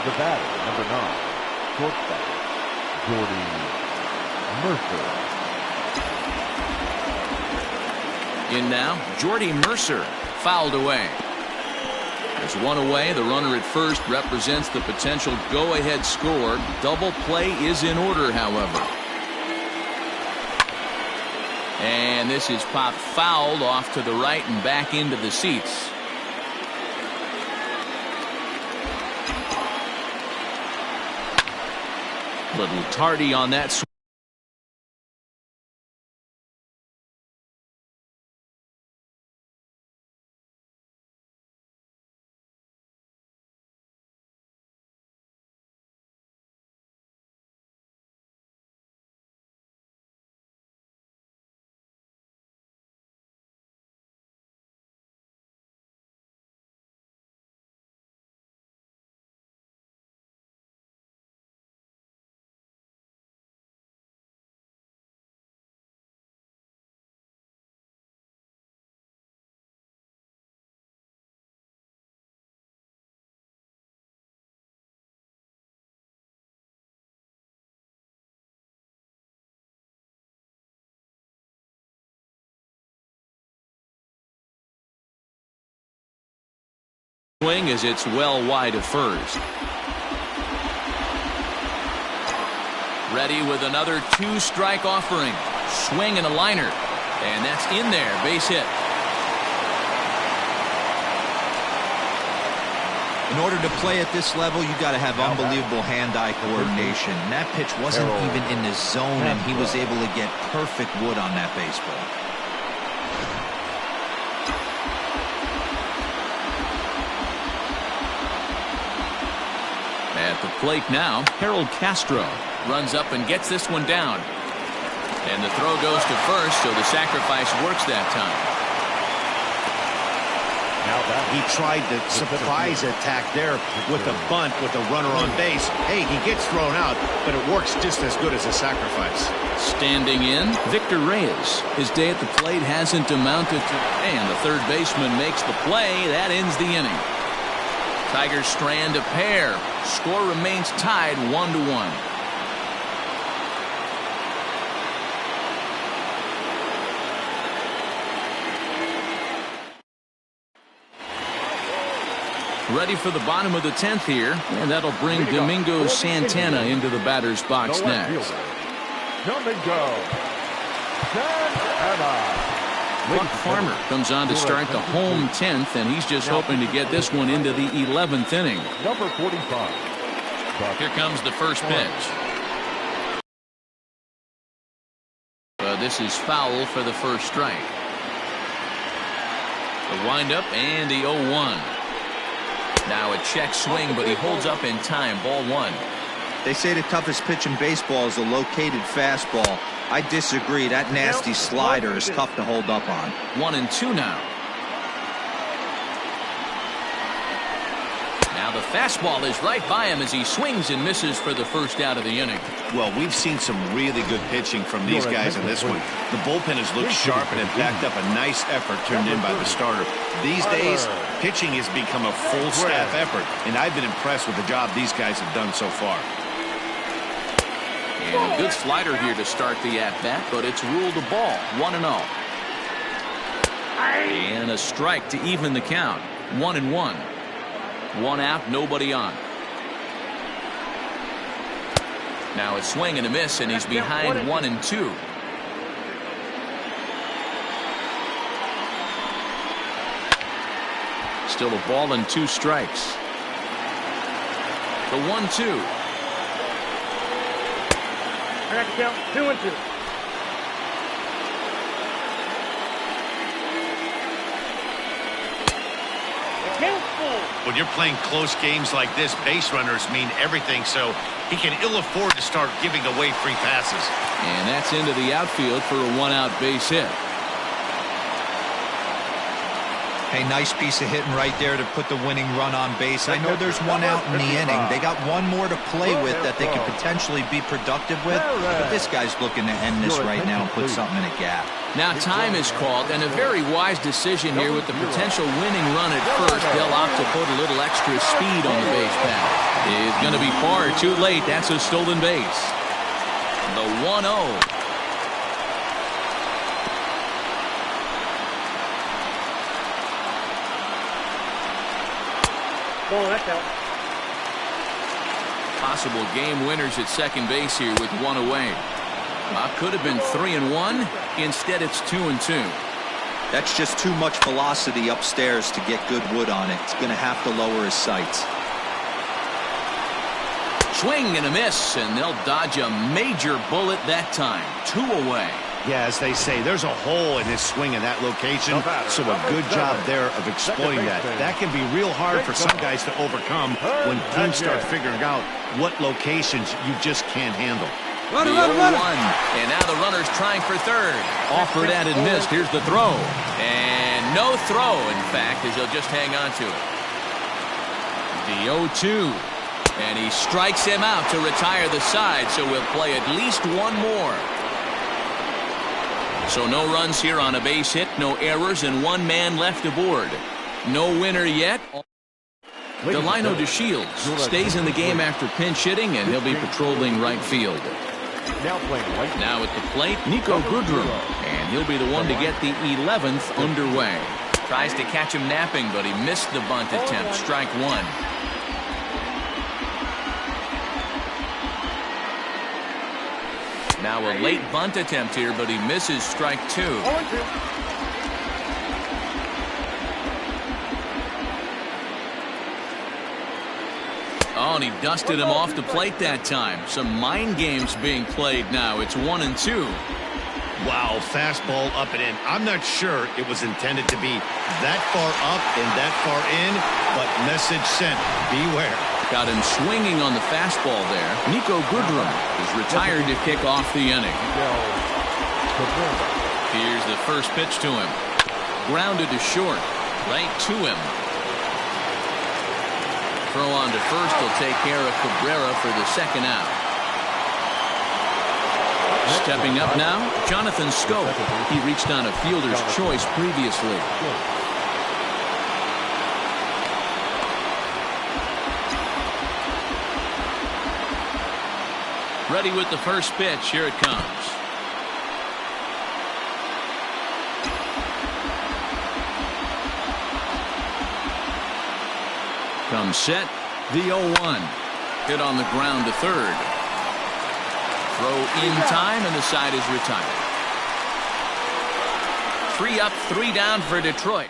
The batter, number 9, shortstop, Jordy Mercer. In now, Jordy Mercer, fouled away. There's 1 away. The runner at first represents the potential go-ahead score. Double play is in order, however. And this is popped fouled off to the right and back into the seats. Little tardy on that swing. Swing as it's well wide of first. Ready with another 2-strike offering. Swing and a liner. And that's in there. Base hit. In order to play at this level, you got to have unbelievable hand-eye coordination. And that pitch wasn't even in the zone, and he was able to get perfect wood on that baseball. At the plate now, Harold Castro runs up and gets this one down. And the throw goes to first, so the sacrifice works that time. He tried the surprise attack there with a bunt with a runner on base. Hey, he gets thrown out, but it works just as good as a sacrifice. Standing in, Victor Reyes. His day at the plate hasn't amounted to... And the third baseman makes the play. That ends the inning. Tigers strand a pair. Score remains tied 1-1. Ready for the bottom of the 10th here, and that'll bring Domingo Santana into the batter's box next. Domingo Santana. Buck Farmer comes on to start the home 10th, and he's just hoping to get this one into the 11th inning. Number 45. Here comes the first pitch. This is foul for the first strike. The windup and the 0-1. Now a check swing, but he holds up in time. Ball 1. They say the toughest pitch in baseball is a located fastball. I disagree. That nasty slider is tough to hold up on. 1-2 now. Now the fastball is right by him as he swings and misses for the first out of the inning. Well, we've seen some really good pitching from these guys in this one. The bullpen has looked sharp and have backed up a nice effort turned in by the starter. These days, pitching has become a full staff effort, and I've been impressed with the job these guys have done so far. And a good slider here to start the at-bat, but it's ruled a ball. 1-0. And a strike to even the count. 1-1. One out, nobody on. Now a swing and a miss, and he's behind 1-2. Still a ball and 2 strikes. The 1-2. Count 2-2. When you're playing close games like this, base runners mean everything, so he can ill afford to start giving away free passes. And that's into the outfield for a 1-out base hit. Hey, nice piece of hitting right there to put the winning run on base. I know there's 1 out in the inning. They got 1 more to play with that they could potentially be productive with, but this guy's looking to end this right now and put something in a gap. Now time is called, and a very wise decision here with the potential winning run at first. They'll opt to put a little extra speed on the base path. It's going to be far too late. That's a stolen base. The 1-0. Oh, that's out. Possible game winners at second base here with 1 away. Could have been 3-1. Instead, it's 2-2. That's just too much velocity upstairs to get good wood on it. It's going to have to lower his sights. Swing and a miss, and they'll dodge a major bullet that time. 2 away. Yeah, as they say, there's a hole in his swing in that location, so a good job there of exploiting that. That can be real hard for some guys to overcome when teams start figuring out what locations you just can't handle. The 0-1, and now the runner's trying for third. Offered and missed. Here's the throw. And no throw, in fact, as he'll just hang on to it. The 0-2. And he strikes him out to retire the side, so we'll play at least 1 more. So no runs here on a base hit, no errors, and 1 man left aboard. No winner yet. Delino DeShields stays in the game after pinch hitting, and he'll be patrolling right field. Now at the plate, Niko Goodrum, and he'll be the one to get the 11th underway. Tries to catch him napping, but he missed the bunt attempt. Strike 1. Now a late bunt attempt here, but he misses. Strike 2. Oh, and he dusted him off the plate that time. Some mind games being played now. It's 1-2. Wow, fastball up and in. I'm not sure it was intended to be that far up and that far in, but message sent. Beware. Got him swinging on the fastball there. Niko Goodrum is retired to kick off the inning. Here's the first pitch to him. Grounded to short. Right to him. Throw on to first will take care of Cabrera for the second out. Stepping up now, Jonathan Schoop. He reached on a fielder's choice previously. Ready with the first pitch. Here it comes. Comes set. The 0-1. Hit on the ground to third. Throw in time, and the side is retired. 3 up, 3 down for Detroit.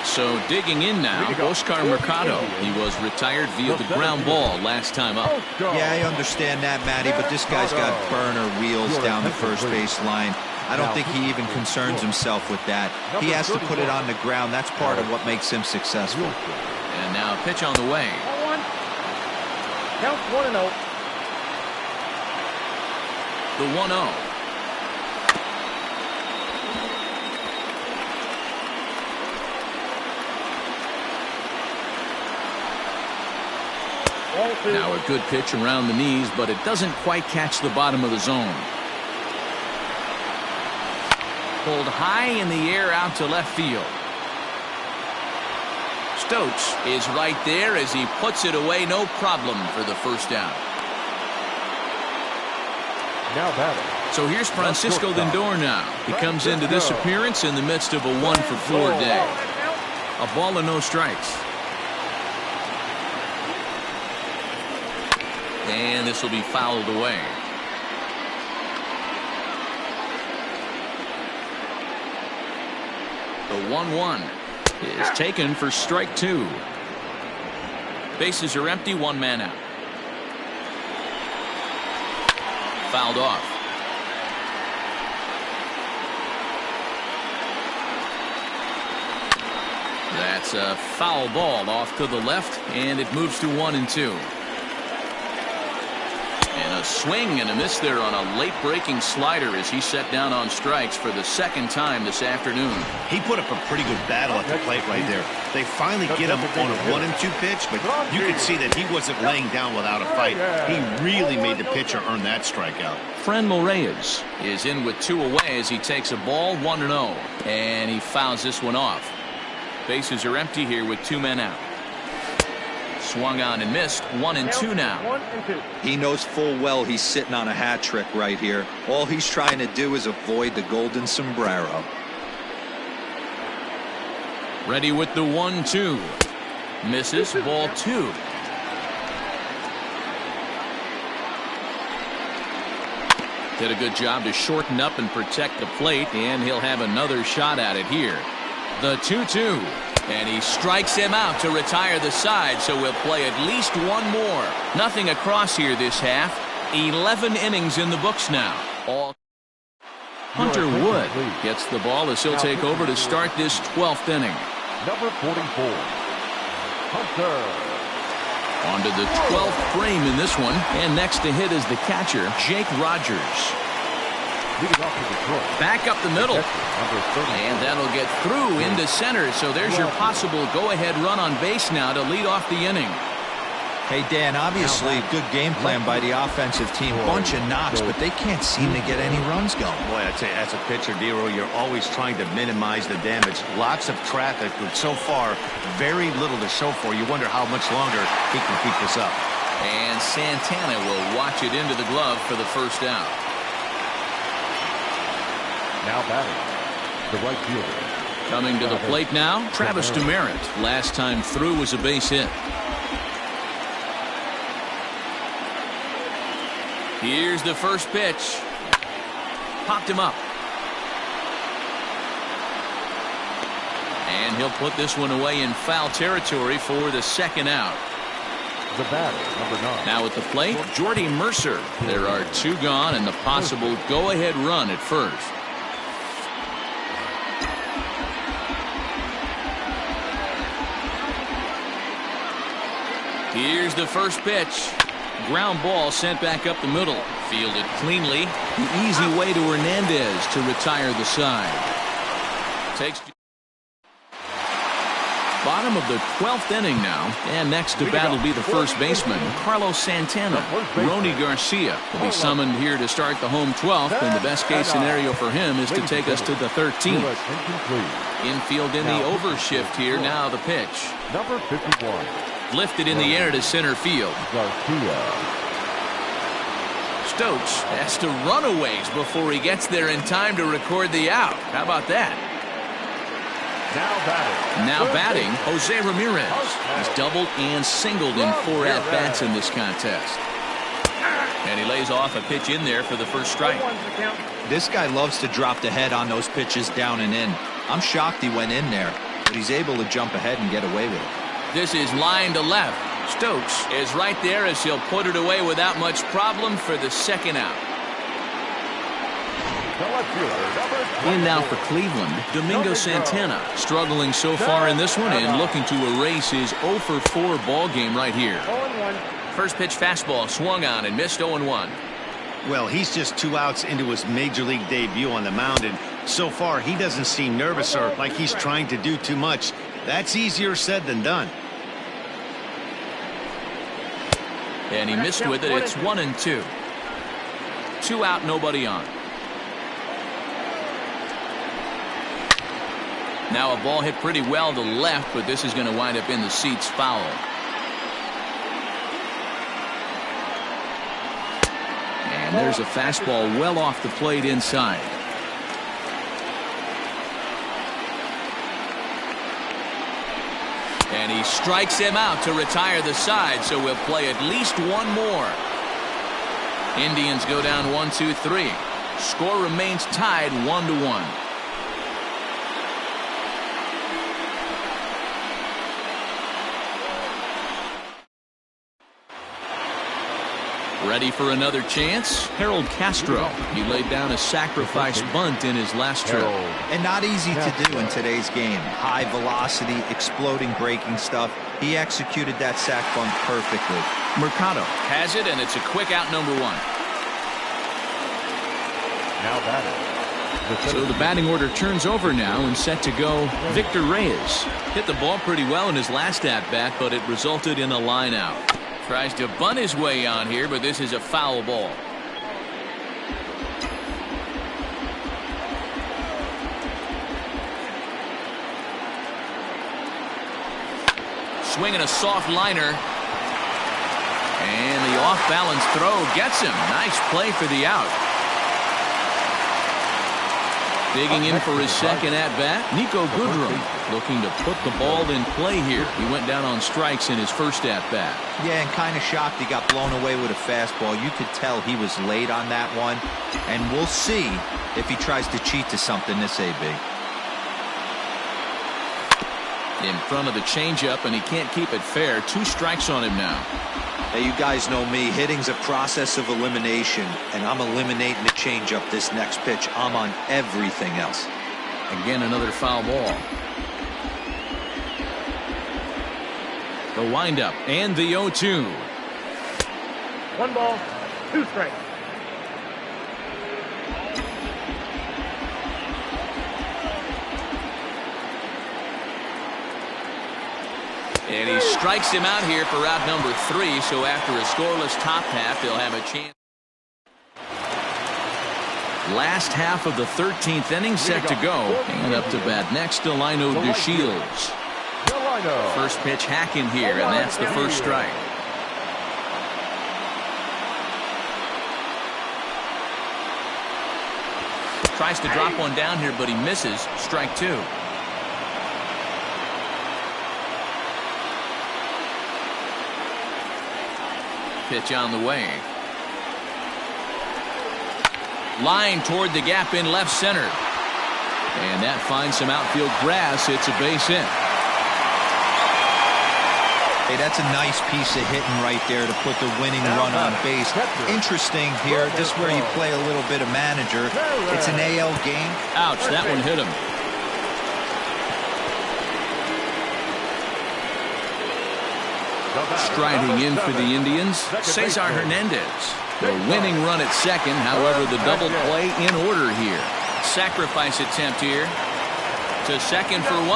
So digging in now, Oscar Mercado. He was retired via the ground ball last time up. Yeah, I understand that, Matty, but this guy's got burner wheels down the first base line. I don't think he even concerns himself with that. He has to put it on the ground. That's part of what makes him successful. And now a pitch on the way. Count 1-0. The 1-0. Now a good pitch around the knees, but it doesn't quite catch the bottom of the zone. Pulled high in the air out to left field. Stokes is right there as he puts it away, no problem for the first down. Now batting. So here's Francisco Lindor now. He comes into this appearance in the midst of a 1-for-4 day. A ball and no strikes. And this will be fouled away. The 1-1 is taken for strike 2. Bases are empty, 1 man out. Fouled off. That's a foul ball off to the left, and it moves to 1-2. And a swing and a miss there on a late breaking slider as he set down on strikes for the second time this afternoon. He put up a pretty good battle at the plate right there. They finally get him on a 1-2 pitch, but you could see that he wasn't laying down without a fight. He really made the pitcher earn that strikeout. Franmil Reyes is in with 2 away as he takes a ball 1-0, and he fouls this one off. Bases are empty here with 2 men out. Swung on and missed. 1-2 now. He knows full well he's sitting on a hat trick right here. All he's trying to do is avoid the golden sombrero. Ready with the 1-2. Misses. Ball 2. Did a good job to shorten up and protect the plate, and he'll have another shot at it here. The 2-2. And he strikes him out to retire the side, so we'll play at least 1 more. Nothing across here this half. 11 innings in the books now. All Hunter Wood gets the ball as he'll take over to start this 12th inning. Number 44, Hunter. On to the 12th frame in this one, and next to hit is the catcher, Jake Rogers. Back up the middle, and that'll get through into center, so there's your possible go-ahead run on base now to lead off the inning. Hey, Dan, obviously good game plan by the offensive team. Bunch of knocks, but they can't seem to get any runs going. Boy, I'd say as a pitcher, Dero, you're always trying to minimize the damage. Lots of traffic, but so far, very little to show for. You wonder how much longer he can keep this up. And Santana will watch it into the glove for the first out. Now batting, the right fielder. Coming to the plate now, Travis Demeritte. Last time through was a base hit. Here's the first pitch. Popped him up. And he'll put this one away in foul territory for the second out. The batter, number 9. Now at the plate, Jordy Mercer. There are 2 gone and the possible go-ahead run at first. Here's the first pitch. Ground ball sent back up the middle. Fielded cleanly. The easy way to Hernandez to retire the side. Takes bottom of the 12th inning now. And next to bat will be the first baseman, Carlos Santana. Rony Garcia will be summoned here to start the home 12th. And the best case scenario for him is to take us to the 13th. Infield in the overshift here. Now the pitch. Number 51. Lifted in the air to center field. Stokes has to run a ways before he gets there in time to record the out. How about that? Now batting, Jose Ramirez. He's doubled and singled in 4 at-bats in this contest. And he lays off a pitch in there for the first strike. This guy loves to drop the head on those pitches down and in. I'm shocked he went in there, but he's able to jump ahead and get away with it. This is line to left. Stokes is right there as he'll put it away without much problem for the second out. In now for Cleveland, Domingo Santana, struggling so far in this one and looking to erase his 0 for 4 ball game right here. First pitch fastball swung on and missed 0-1. Well, he's just 2 outs into his major league debut on the mound, and so far he doesn't seem nervous or like he's trying to do too much. That's easier said than done. And he missed with it. It's 1-2. 2 out, nobody on. Now a ball hit pretty well to left, but this is going to wind up in the seats foul. And there's a fastball well off the plate inside. And he strikes him out to retire the side, so we'll play at least one more. Indians go down 1-2-3. Score remains tied 1-1. Ready for another chance? Harold Castro. He laid down a sacrifice bunt in his last trip. And not easy to do in today's game. High velocity, exploding breaking stuff. He executed that sac bunt perfectly. Mercado has it, and it's a quick out, number 1. Now batting. So the batting order turns over now and set to go Victor Reyes. Hit the ball pretty well in his last at-bat, but it resulted in a line out. Tries to bunt his way on here, but this is a foul ball. Swinging a soft liner. And the off-balance throw gets him. Nice play for the out. Digging in for his second at-bat, Nico Goodrum looking to put the ball in play here. He went down on strikes in his first at-bat. Yeah, and kind of shocked he got blown away with a fastball. You could tell he was late on that one, and we'll see if he tries to cheat to something this AB. In front of the changeup, and he can't keep it fair. 2 strikes on him now. Hey, you guys know me. Hitting's a process of elimination, and I'm eliminating the changeup this next pitch. I'm on everything else. Again, another foul ball. The windup and the 0-2. 1 ball, 2 strikes. And he strikes him out here for out number 3. So after a scoreless top half, they'll have a chance. Last half of the 13th inning set to go. And up to bat next, Delino DeShields. First pitch hacking here, and that's the first strike. Tries to drop one down here, but he misses. Strike 2. Pitch on the way. Line toward the gap in left center. And that finds some outfield grass. It's a base hit. Hey, that's a nice piece of hitting right there to put the winning run on base. Interesting here, this is where you play a little bit of manager. It's an AL game. Ouch, that one hit him. Striding in for the Indians, Cesar Hernandez. The winning run at second, however, the double play in order here. Sacrifice attempt here to second for 1.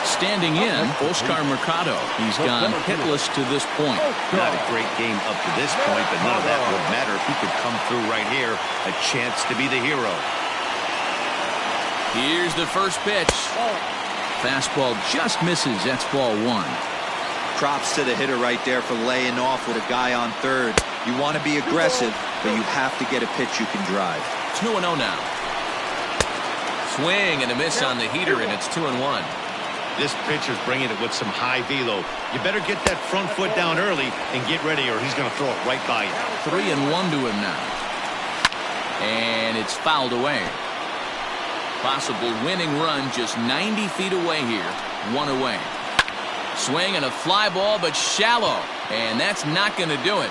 Standing in, Oscar Mercado. He's gone hitless to this point. Not a great game up to this point, but none of that would matter if he could come through right here. A chance to be the hero. Here's the first pitch. Fastball just misses. That's ball 1. Props to the hitter right there for laying off with a guy on third. You want to be aggressive. but you have to get a pitch you can drive. 2-0 now. Swing and a miss on the heater, and it's 2-1. This pitcher's bringing it with some high velo. You better get that front foot down early and get ready, or he's going to throw it right by you. 3-1 to him now. And it's fouled away. Possible winning run just 90 feet away here. 1 away. Swing and a fly ball, but shallow. And that's not going to do it.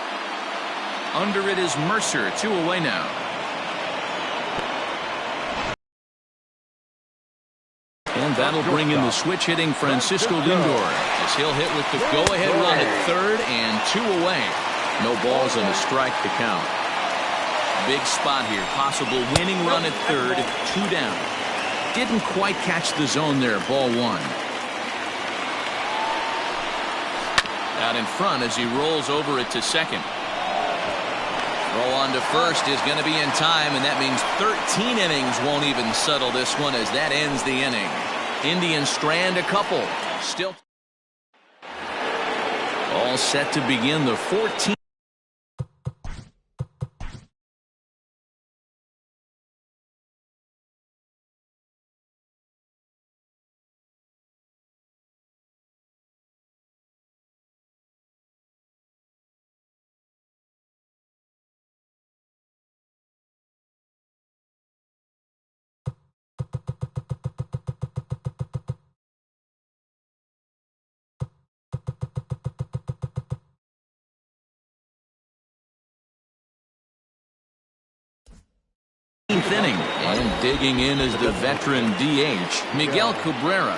Under it is Mercer. 2 away now. And that'll bring in the switch-hitting Francisco Lindor, as he'll hit with the go-ahead run at third and 2 away. No balls and a strike to count. Big spot here. Possible winning run at third, 2 down. Didn't quite catch the zone there. Ball 1. Out in front as he rolls over it to second. Throw on to first is going to be in time, and that means 13 innings won't even settle this one as that ends the inning. Indians strand a couple. Still all set to begin the 14th. Inning, and digging in is the veteran DH Miguel Cabrera.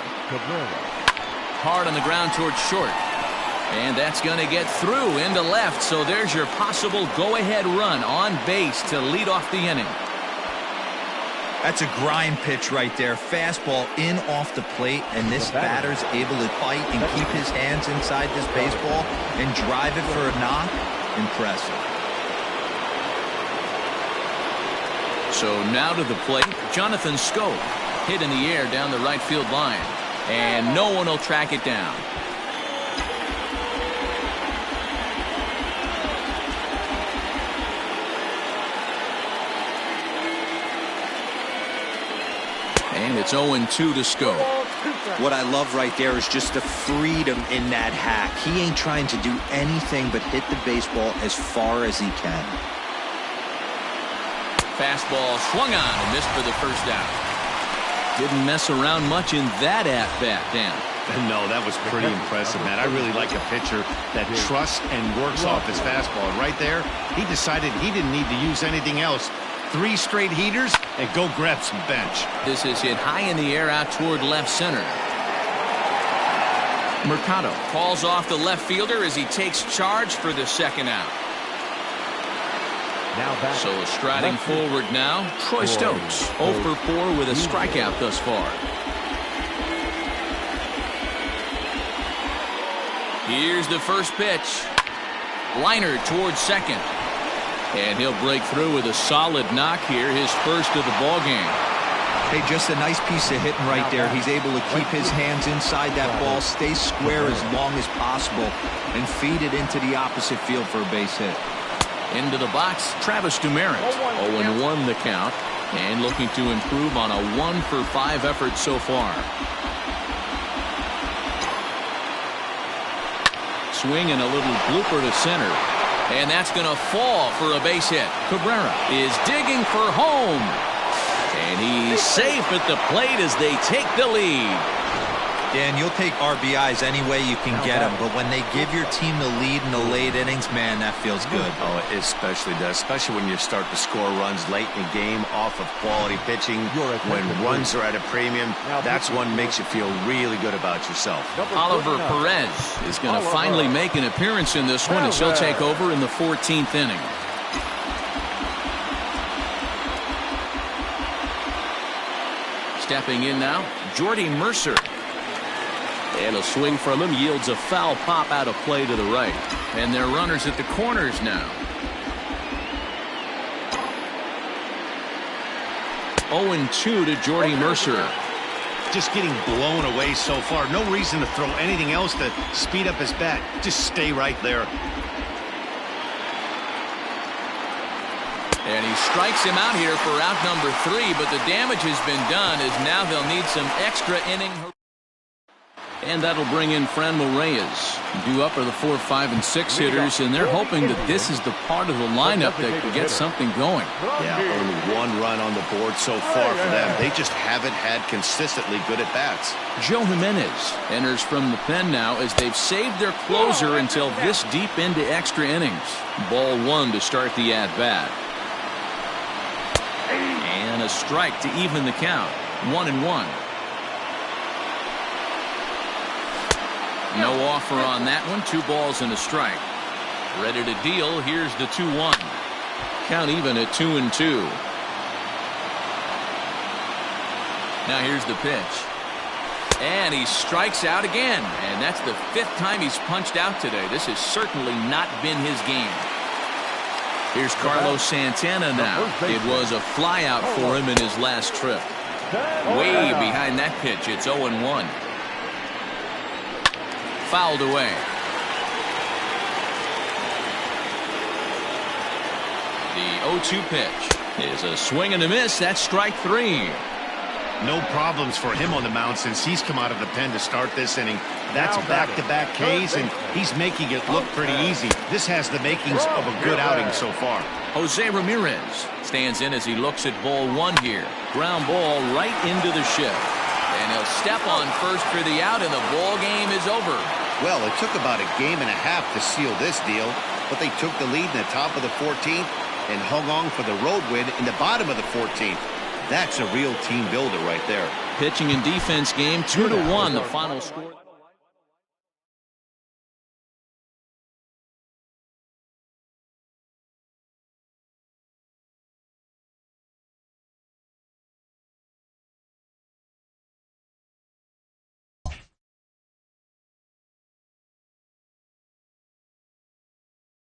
Hard on the ground towards short, and that's going to get through into left. So there's your possible go-ahead run on base to lead off the inning. That's a grind pitch right there. Fastball in off the plate, and this batter's able to fight and keep his hands inside this baseball and drive it for a knock. Impressive. So now to the plate, Jonathan Schoop. Hit in the air down the right field line. And no one will track it down. And it's 0-2 to Schoop. What I love right there is just the freedom in that hack. He ain't trying to do anything but hit the baseball as far as he can. Fastball swung on and missed for the first out. Didn't mess around much in that at-bat, Dan. No, that was pretty impressive, man. I really like a pitcher that trusts and works off his fastball. And right there, he decided he didn't need to use anything else. 3 straight heaters and go grab some bench. This is hit high in the air out toward left center. Mercado calls off the left fielder as he takes charge for the second out. So striding forward now, Troy Stokes, 0 for 4 with a strikeout thus far. Here's the first pitch. Liner towards second. And he'll break through with a solid knock here, his first of the ball game. Hey, just a nice piece of hitting right there. He's able to keep his hands inside that ball, stay square as long as possible, and feed it into the opposite field for a base hit. Into the box, Travis Demeritte. 0-1 the count, and looking to improve on a 1 for 5 effort so far. Swing and a little blooper to center, and that's going to fall for a base hit. Cabrera is digging for home, and he's safe at the plate as they take the lead. Dan, you'll take RBIs any way you can get them, but when they give your team the lead in the late innings, man, that feels good. Oh, it especially does, especially when you start to score runs late in the game off of quality pitching. When runs are at a premium, that's what makes you feel really good about yourself. Oliver Perez is going to finally make an appearance in this one as he'll take over in the 14th inning. Stepping in now, Jordy Mercer. And a swing from him yields a foul pop out of play to the right. And they're runners at the corners now. 0-2 to Jordy Mercer. Just getting blown away so far. No reason to throw anything else to speed up his bat. Just stay right there. And he strikes him out here for out number 3, but the damage has been done as now they'll need some extra inning. And that'll bring in Franmil Reyes. Due up are the 4, 5, and 6 hitters, and they're hoping that this is the part of the lineup that can get something going. Yeah, only 1 run on the board so far for them. They just haven't had consistently good at-bats. Joe Jimenez enters from the pen now as they've saved their closer until this deep into extra innings. Ball 1 to start the at-bat. And a strike to even the count. 1-1. No offer on that one. 2 balls and a strike. Ready to deal. Here's the 2-1. Count even at 2-2. Now here's the pitch. And he strikes out again. And that's the 5th time he's punched out today. This has certainly not been his game. Here's Carlos Santana now. It was a flyout for him in his last trip. Way behind that pitch. It's 0-1. Fouled away. The 0-2 pitch is a swing and a miss. That's strike 3. No problems for him on the mound since he's come out of the pen to start this inning. That's back-to-back Ks, and he's making it look pretty easy. This has the makings of a good outing so far. Jose Ramirez stands in as he looks at ball 1 here. Ground ball right into the shift. And he'll step on first for the out, and the ball game is over. Well, it took about a game and a half to seal this deal, but they took the lead in the top of the 14th and hung on for the road win in the bottom of the 14th. That's a real team builder right there. Pitching and defense game 2-1, the final score.